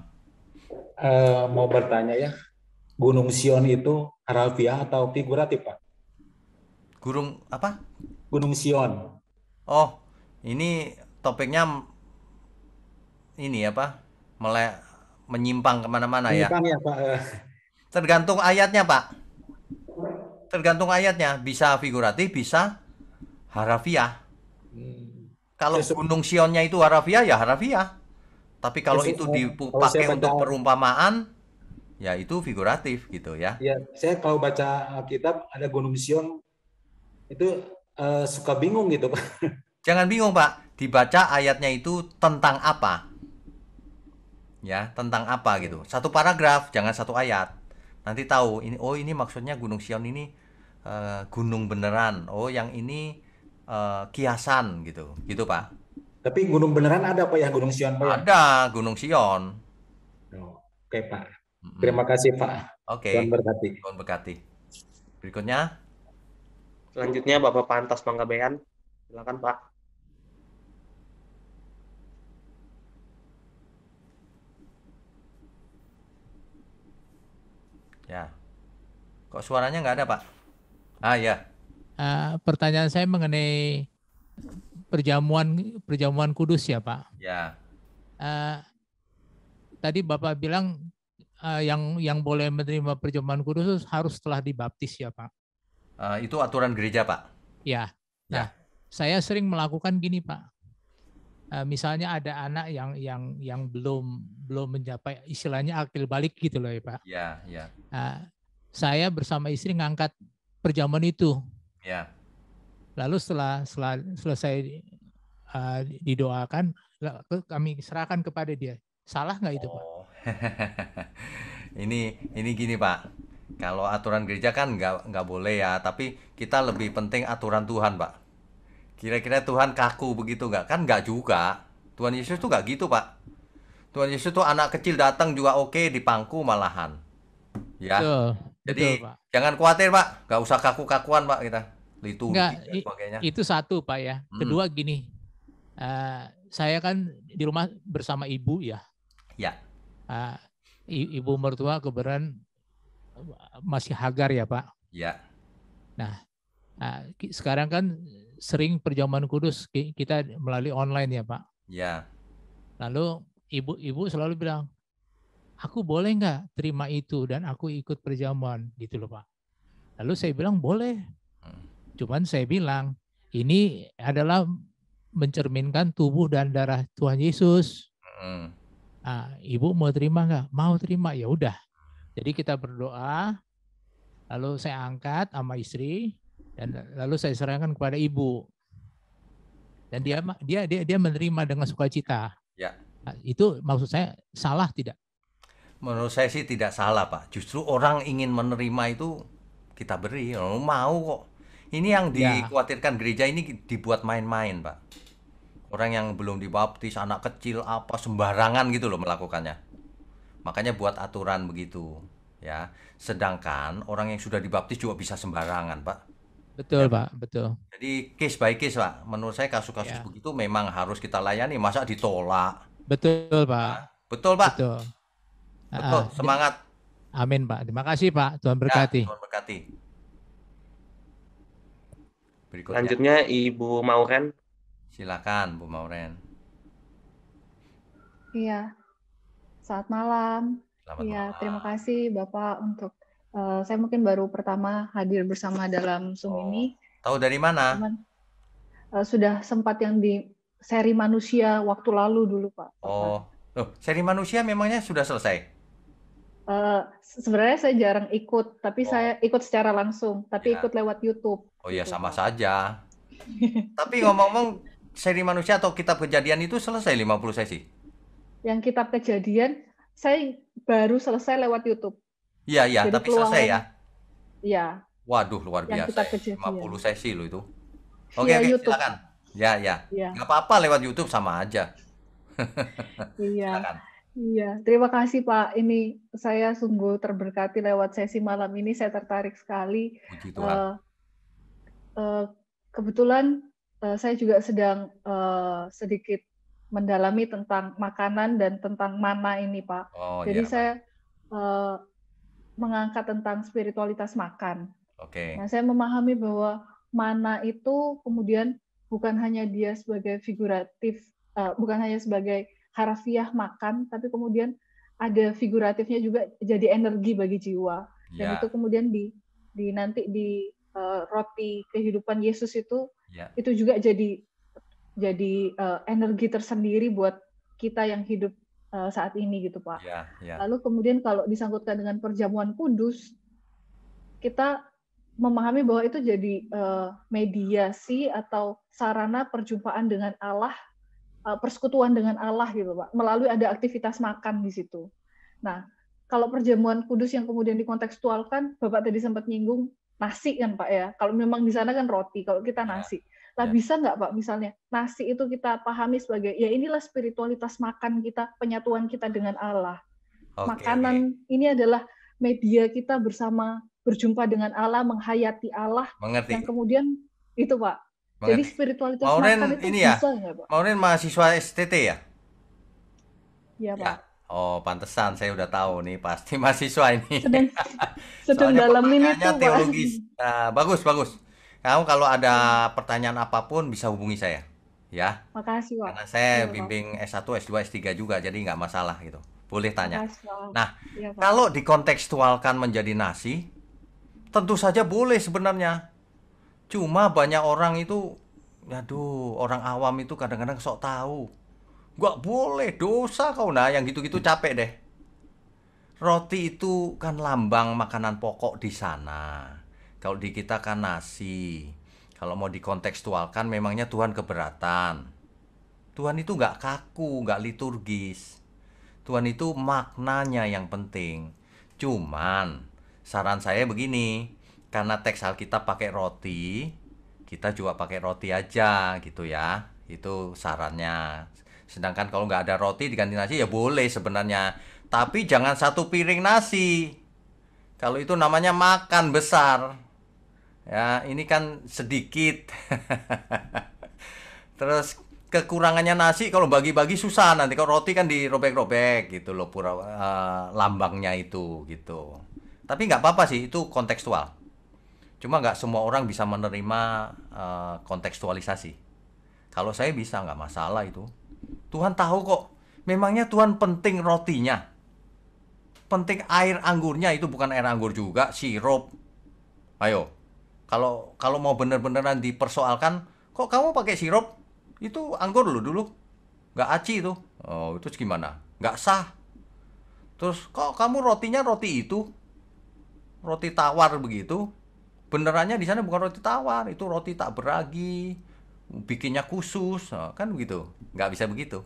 Mau bertanya ya, Gunung Sion itu harfiah atau figuratif Pak? Gunung apa? Gunung Sion. Oh, ini topiknya ini apa? Menyimpang kemana-mana ya. Menyimpang ya Pak. Tergantung ayatnya, Pak. Tergantung ayatnya. Bisa figuratif, bisa harfiah. Kalau Gunung Sionnya itu harfiah, ya harfiah. Tapi kalau itu dipakai untuk perumpamaan, ya itu figuratif gitu ya. Ya, saya kalau baca Alkitab ada Gunung Sion itu suka bingung gitu Pak. Jangan bingung Pak, dibaca ayatnya itu tentang apa. Ya, tentang apa gitu. Satu paragraf, jangan satu ayat. Nanti tahu ini, oh ini maksudnya Gunung Sion ini gunung beneran. Oh yang ini kiasan gitu. Gitu Pak. Tapi gunung beneran ada Pak ya, Gunung Sion Pak ya? Ada Gunung Sion. Oke Pak. Terima kasih Pak. Oke. Tuhan berkati. Tuhan berkati. Berikutnya. Selanjutnya Bapak Pantas Manggabean. Silakan Pak. Ya. Kok suaranya nggak ada Pak? Ah ya. Pertanyaan saya mengenai perjamuan kudus ya Pak. Ya. Tadi Bapak bilang yang boleh menerima perjamuan kudus harus setelah dibaptis ya Pak. Itu aturan gereja Pak. Ya. Nah, saya sering melakukan gini Pak. Misalnya ada anak yang belum mencapai istilahnya akil balik gitu loh ya Pak. Ya, ya. Saya bersama istri ngangkat perjamuan itu. Ya. Lalu setelah selesai didoakan, kami serahkan kepada dia. Salah nggak itu Pak? Ini gini Pak. Kalau aturan gereja kan nggak boleh ya, tapi kita lebih penting aturan Tuhan Pak. Kira-kira Tuhan kaku begitu nggak? Kan nggak juga. Tuhan Yesus tuh nggak gitu Pak. Tuhan Yesus tuh anak kecil datang juga oke, dipangku malahan. Ya. Jadi betul, Pak. Jangan khawatir Pak, nggak usah kaku-kakuan Pak kita. Enggak, itu satu Pak ya. Kedua gini, saya kan di rumah bersama ibu ya. Ya. Ibu mertua kebetulan masih hagar ya Pak. Ya. Nah, sekarang kan sering perjamuan kudus kita melalui online ya Pak. Ya. Lalu ibu selalu bilang, aku boleh nggak terima itu dan aku ikut perjamuan gitu loh Pak. Lalu saya bilang boleh. Cuman saya bilang ini adalah mencerminkan tubuh dan darah Tuhan Yesus. Ibu mau terima nggak? Mau terima, ya udah. Jadi kita berdoa, lalu saya angkat sama istri dan lalu saya serahkan kepada ibu. Dan dia menerima dengan sukacita. Ya. Itu maksud saya salah tidak? Menurut saya sih tidak salah Pak. Justru orang ingin menerima itu kita beri, mau kok. Ini yang dikhawatirkan gereja ini dibuat main-main Pak. Orang yang belum dibaptis, anak kecil apa sembarangan gitu loh melakukannya. Makanya buat aturan begitu ya. Sedangkan orang yang sudah dibaptis juga bisa sembarangan Pak. Betul ya, Pak, betul. Jadi case by case Pak. Menurut saya kasus-kasus begitu memang harus kita layani, masa ditolak. Betul Pak. Betul Pak. Betul. Betul, semangat. Amin Pak. Terima kasih Pak. Tuhan berkati. Tuhan berkati. Berikutnya. Selanjutnya Ibu Mauren. Silakan Bu Mauren. Iya. Selamat malam. Selamat Iya, malam. terima kasih Bapak untuk saya mungkin baru pertama hadir bersama dalam Zoom ini. Tahu dari mana? Sudah sempat yang di seri manusia waktu lalu dulu Pak. Oh, seri manusia memangnya sudah selesai? Sebenarnya saya jarang ikut, tapi saya ikut secara langsung, tapi ikut lewat YouTube. Oh iya, sama saja. Tapi ngomong-ngomong, seri manusia atau kitab kejadian itu selesai 50 sesi? Yang kitab kejadian, saya baru selesai lewat YouTube. Iya, iya, tapi selesai ya? Iya. Waduh, luar yang biasa. 50 sesi loh itu. Oke, silakan. Ya. Nggak apa-apa lewat YouTube sama aja. Iya. Silakan. Iya, terima kasih Pak. Ini saya sungguh terberkati lewat sesi malam ini. Saya tertarik sekali. Puji Tuhan. Kebetulan saya juga sedang sedikit mendalami tentang makanan dan tentang mana ini Pak. Oh, Jadi ya, saya mengangkat tentang spiritualitas makan. Oke. Nah, saya memahami bahwa mana itu kemudian bukan hanya dia sebagai figuratif, bukan hanya sebagai harafiah makan, tapi kemudian ada figuratifnya juga jadi energi bagi jiwa. Dan itu kemudian nanti di roti kehidupan Yesus itu juga jadi energi tersendiri buat kita yang hidup saat ini gitu Pak. Lalu kemudian kalau disangkutkan dengan perjamuan kudus, kita memahami bahwa itu jadi mediasi atau sarana perjumpaan dengan Allah, persekutuan dengan Allah gitu Pak, melalui ada aktivitas makan di situ. Nah, kalau perjamuan kudus yang kemudian dikontekstualkan, Bapak tadi sempat nyinggung nasi kan Pak ya, kalau memang di sana kan roti, kalau kita nasi. Lah bisa nggak Pak misalnya nasi itu kita pahami sebagai ya inilah spiritualitas makan kita, penyatuan kita dengan Allah. Makanan ini adalah media kita bersama berjumpa dengan Allah, menghayati Allah. Mengerti. Yang kemudian itu Pak. Mengerti. Jadi spiritualitas Maureen makan itu ini bisa ya, nggak Pak? Maureen mahasiswa STT ya? Iya Pak. Oh, pantesan saya udah tahu nih pasti mahasiswa ini. Sedang dalam ini tuh teologis. Nah, bagus. Kamu kalau ada pertanyaan apapun bisa hubungi saya, ya. Makasih Pak. Karena saya bimbing S1, S2, S3 juga, jadi nggak masalah gitu. Boleh tanya. Nah, kalau dikontekstualkan menjadi nasi, tentu saja boleh sebenarnya. Cuma banyak orang itu, aduh, orang awam itu kadang-kadang sok tahu. Nggak boleh, dosa kau. Nah, yang gitu-gitu capek deh. Roti itu kan lambang makanan pokok di sana. Kalau di kita kan nasi. Kalau mau dikontekstualkan memangnya Tuhan keberatan. Tuhan itu nggak kaku, nggak liturgis. Tuhan itu maknanya yang penting. Cuman saran saya begini, karena teks Alkitab pakai roti, kita juga pakai roti aja gitu ya. Itu sarannya. Sedangkan kalau nggak ada roti diganti nasi ya boleh sebenarnya. Tapi jangan satu piring nasi. Kalau itu namanya makan besar. Ya, ini kan sedikit. Terus kekurangannya nasi kalau bagi-bagi susah nanti. Kalau roti kan dirobek-robek gitu loh, lambangnya itu gitu. Tapi nggak apa-apa sih, itu kontekstual. Cuma nggak semua orang bisa menerima kontekstualisasi. Kalau saya bisa, nggak masalah itu. Tuhan tahu kok. Memangnya Tuhan penting rotinya. Penting air anggurnya, itu bukan air anggur juga, sirup. Ayo. Kalau mau bener-beneran dipersoalkan, kok kamu pakai sirup? Itu anggur lo dulu. Nggak aci itu. Oh, itu gimana? Nggak sah. Terus kok kamu rotinya roti itu? Roti tawar begitu? Benerannya di sana bukan roti tawar, itu roti tak beragi. Bikinnya khusus. Nah, kan begitu. Nggak bisa begitu.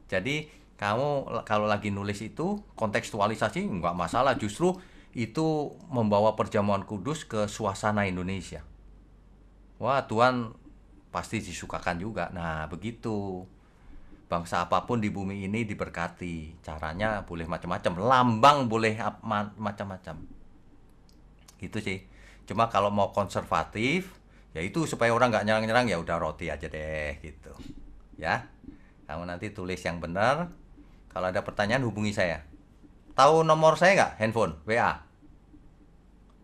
Jadi kamu kalau lagi nulis itu kontekstualisasi nggak masalah. Justru itu membawa perjamuan kudus ke suasana Indonesia. Wah, Tuhan pasti disukakan juga. Nah, begitu. Bangsa apapun di bumi ini diberkati. Caranya boleh macam-macam. Lambang boleh macam-macam. Gitu sih. Cuma kalau mau konservatif, ya itu supaya orang nggak nyerang-nyerang, ya udah roti aja deh gitu. Ya. Kamu nanti tulis yang benar. Kalau ada pertanyaan hubungi saya. Tahu nomor saya nggak? Handphone, WA?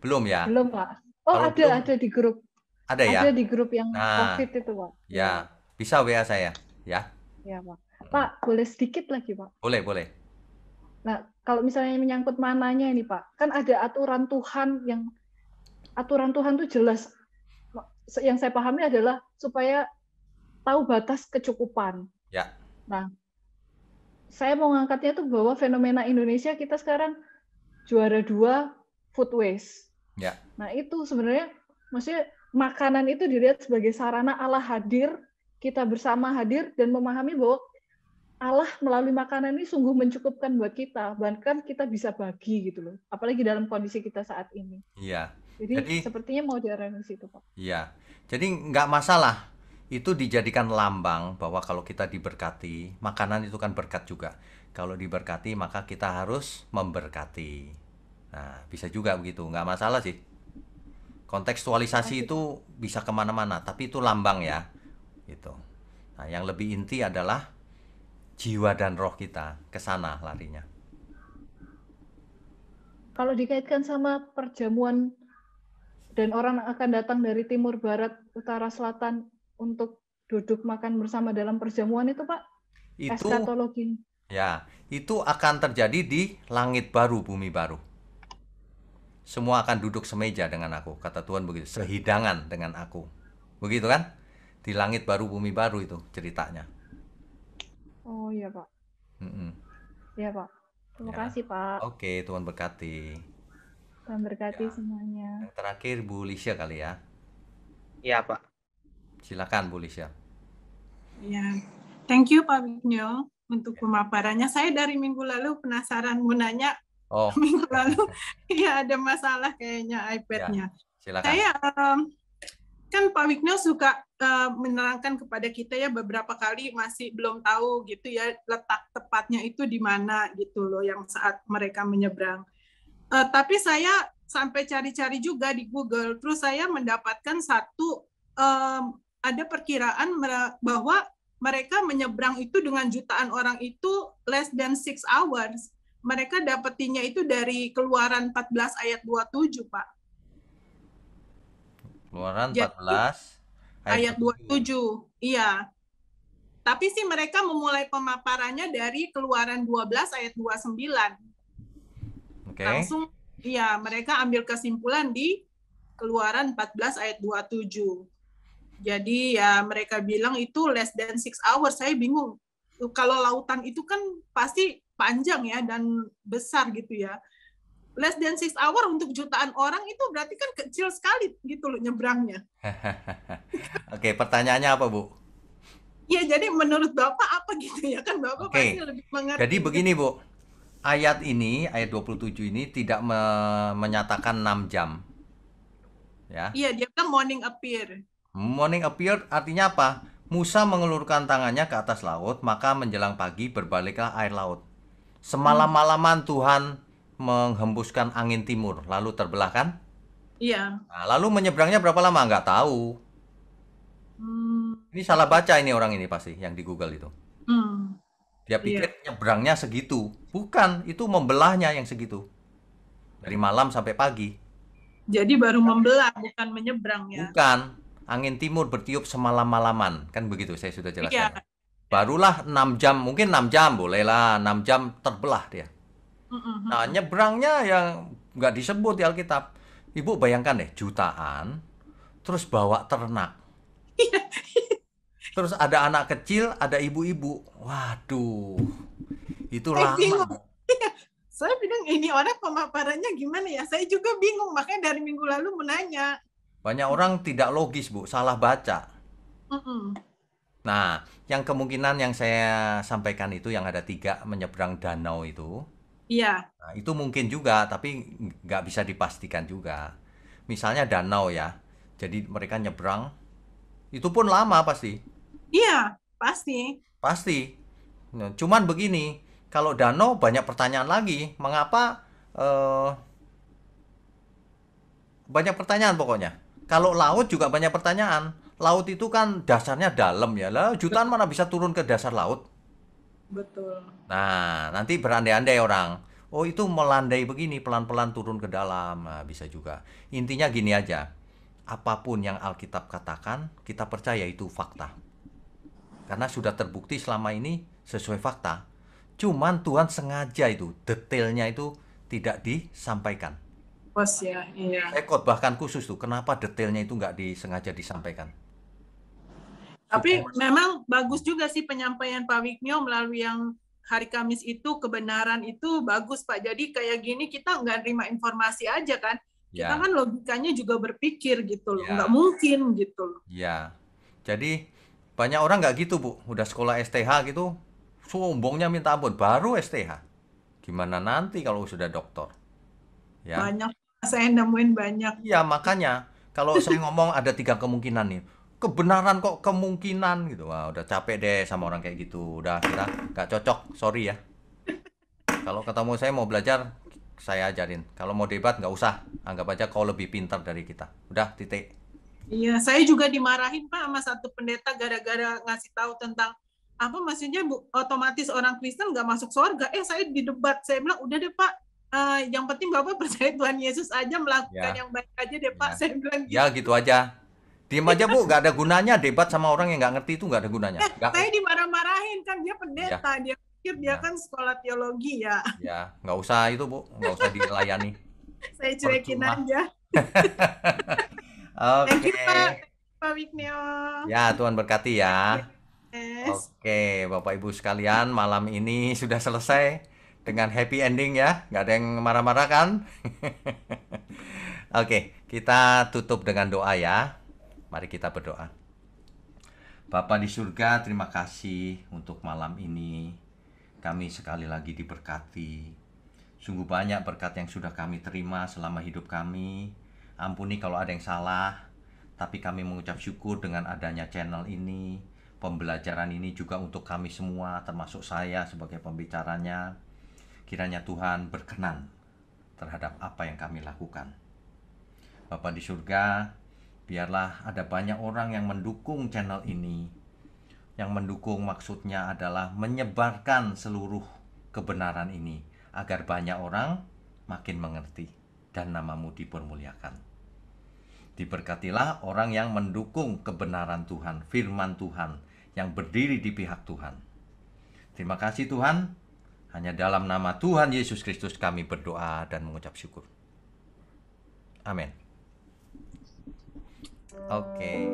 Belum ya? Belum Pak. Oh, ada di grup. Ada ya? Ada di grup yang COVID itu Pak. Ya, bisa WA saya, ya. Ya Pak. Pak, boleh sedikit lagi Pak? Boleh. Nah, kalau misalnya menyangkut mananya ini Pak, kan ada aturan Tuhan tuh jelas. Yang saya pahami adalah supaya tahu batas kecukupan. Ya. Nah, saya mau ngangkatnya tuh bahwa fenomena Indonesia kita sekarang juara 2 food waste. Ya. Nah, itu sebenarnya maksudnya makanan itu dilihat sebagai sarana Allah hadir, kita bersama hadir dan memahami bahwa Allah melalui makanan ini sungguh mencukupkan buat kita, bahkan kita bisa bagi gitu loh. Apalagi dalam kondisi kita saat ini. Iya. Jadi sepertinya mau diarahkan ke situ, Pak. Iya. Jadi nggak masalah. Itu dijadikan lambang bahwa kalau kita diberkati, makanan itu kan berkat juga. Kalau diberkati maka kita harus memberkati. Nah, bisa juga begitu, nggak masalah sih. Kontekstualisasi itu bisa kemana-mana, tapi itu lambang ya. Gitu. Nah, yang lebih inti adalah jiwa dan roh kita ke sana larinya. Kalau dikaitkan sama perjamuan dan orang akan datang dari timur, barat, utara, selatan untuk duduk makan bersama dalam perjamuan itu, Pak? Itu eskatologi. ya, itu akan terjadi di langit baru, bumi baru. Semua akan duduk semeja dengan aku, kata Tuhan begitu, sehidangan dengan aku. Begitu kan? Di langit baru, bumi baru itu ceritanya. Oh iya, Pak. Iya, Pak. Terima kasih, Pak. Oke, Tuhan berkati. Tuhan berkati semuanya. Yang terakhir Bu Lisha kali ya. Iya, Pak. Silakan Bu Lisha. Ya, thank you Pak Wignyo untuk pemaparannya. Saya dari minggu lalu penasaran mau nanya. Minggu lalu ya ada masalah kayaknya iPad-nya. Silakan. Saya kan Pak Wignyo suka menerangkan kepada kita ya beberapa kali masih belum tahu gitu ya letak tepatnya itu di mana gitu loh yang saat mereka menyeberang. Tapi saya sampai cari-cari juga di Google, terus saya mendapatkan satu ada perkiraan bahwa mereka menyeberang itu dengan jutaan orang itu less than 6 hours. Mereka dapetinnya itu dari Keluaran 14 ayat 27, Pak. Keluaran 14 ayat 27. Iya. Tapi sih mereka memulai pemaparannya dari Keluaran 12 ayat 29. Oke. Langsung ya mereka ambil kesimpulan di Keluaran 14 ayat 27. Jadi ya mereka bilang itu less than 6 hours. Saya bingung. Kalau lautan itu kan pasti panjang ya dan besar gitu ya. Less than 6 hours untuk jutaan orang itu berarti kan kecil sekali gitu loh nyebrangnya. Oke, pertanyaannya apa, Bu? Ya, jadi menurut Bapak apa gitu ya? Kan Bapak pasti lebih mengerti. Jadi begini, Bu. Ayat ini, ayat 27 ini tidak menyatakan 6 jam. Ya. Iya, dia bilang morning appear. Morning appear artinya apa? Musa mengelurkan tangannya ke atas laut, maka menjelang pagi berbaliklah air laut. Semalam-malaman Tuhan menghembuskan angin timur, lalu terbelah kan? Iya. Nah, lalu menyeberangnya berapa lama? Nggak tahu. Ini salah baca ini orang ini pasti, yang di Google itu. Dia pikir nyebrangnya segitu. Bukan, itu membelahnya yang segitu. Dari malam sampai pagi. Jadi baru membelah, bukan menyeberang ya? Bukan. Angin timur bertiup semalam-malaman. Kan begitu, saya sudah jelaskan. Iya. Barulah 6 jam, mungkin 6 jam, bolehlah 6 jam terbelah dia. Nah, nyebrangnya yang nggak disebut di Alkitab. Ibu bayangkan deh, jutaan, terus bawa ternak. Terus ada anak kecil, ada ibu-ibu. Waduh, itu lama. Saya bilang ini orang pemaparannya gimana ya? Saya juga bingung, makanya dari minggu lalu menanya. Banyak orang tidak logis, Bu, salah baca. Nah, yang kemungkinan yang saya sampaikan itu yang ada 3 menyeberang danau itu. Iya. Nah, itu mungkin juga, tapi nggak bisa dipastikan juga. Misalnya danau ya, jadi mereka nyebrang, itu pun lama pasti. Iya, pasti. Pasti. Nah, cuman begini, kalau danau banyak pertanyaan lagi, mengapa banyak pertanyaan pokoknya. Kalau laut juga banyak pertanyaan. Laut itu kan dasarnya dalam ya, lah jutaan mana bisa turun ke dasar laut? Betul. Nah, nanti berandai-andai orang, oh itu melandai begini, pelan-pelan turun ke dalam. Nah, bisa juga. Intinya gini aja, apapun yang Alkitab katakan, kita percaya itu fakta. Karena sudah terbukti selama ini sesuai fakta. Cuman Tuhan sengaja itu, detailnya itu tidak disampaikan. Bos ya, iya. Saya khotbahkan khusus tuh, kenapa detailnya itu nggak disengaja disampaikan. Tapi memang bagus juga sih penyampaian Pak Wignyo melalui yang hari Kamis itu, kebenaran itu bagus Pak. Jadi kayak gini kita nggak terima informasi aja kan. Kita kan logikanya juga berpikir gitu loh. Nggak mungkin gitu loh. Ya, jadi banyak orang nggak gitu Bu. Udah sekolah STH gitu, sombongnya minta ampun. Baru STH. Gimana nanti kalau sudah doktor? Ya. Banyak, saya nemuin banyak. Iya, makanya kalau saya ngomong ada 3 kemungkinan nih. Kebenaran kok kemungkinan gitu. Wah, udah capek deh sama orang kayak gitu. Udah kita nggak cocok, sorry ya. Kalau ketemu saya mau belajar, saya ajarin. Kalau mau debat nggak usah, anggap aja kau lebih pintar dari kita. Udah, titik. Iya, saya juga dimarahin Pak sama satu pendeta gara-gara ngasih tahu tentang apa maksudnya otomatis orang Kristen nggak masuk surga. Saya didebat, saya bilang udah deh Pak, yang penting Bapak percaya Tuhan Yesus aja, melakukan yang baik aja deh Pak. Saya bilang gitu. Ya gitu aja. Diem aja Bu, nggak ada gunanya debat sama orang yang nggak ngerti, itu nggak ada gunanya. Saya dimarah-marahin kan, dia pendeta, dia pikir dia kan sekolah teologi ya. Ya, nggak usah itu Bu, nggak usah dilayani. Saya cuekin aja. Oke. Pak Wigneo. Ya, Tuhan berkati ya. Yes. Oke, Bapak Ibu sekalian, malam ini sudah selesai dengan happy ending ya. Nggak ada yang marah-marah kan? Oke, kita tutup dengan doa ya. Mari kita berdoa. Bapa di surga, terima kasih untuk malam ini. Kami sekali lagi diberkati. Sungguh banyak berkat yang sudah kami terima selama hidup kami. Ampuni kalau ada yang salah, tapi kami mengucap syukur dengan adanya channel ini. Pembelajaran ini juga untuk kami semua, termasuk saya sebagai pembicaranya. Kiranya Tuhan berkenan terhadap apa yang kami lakukan. Bapa di surga, biarlah ada banyak orang yang mendukung channel ini. Yang mendukung maksudnya adalah menyebarkan seluruh kebenaran ini, agar banyak orang makin mengerti dan nama-Mu dipermuliakan. Diberkatilah orang yang mendukung kebenaran Tuhan, firman Tuhan, yang berdiri di pihak Tuhan. Terima kasih Tuhan, hanya dalam nama Tuhan Yesus Kristus kami berdoa dan mengucap syukur. Amin. Oke.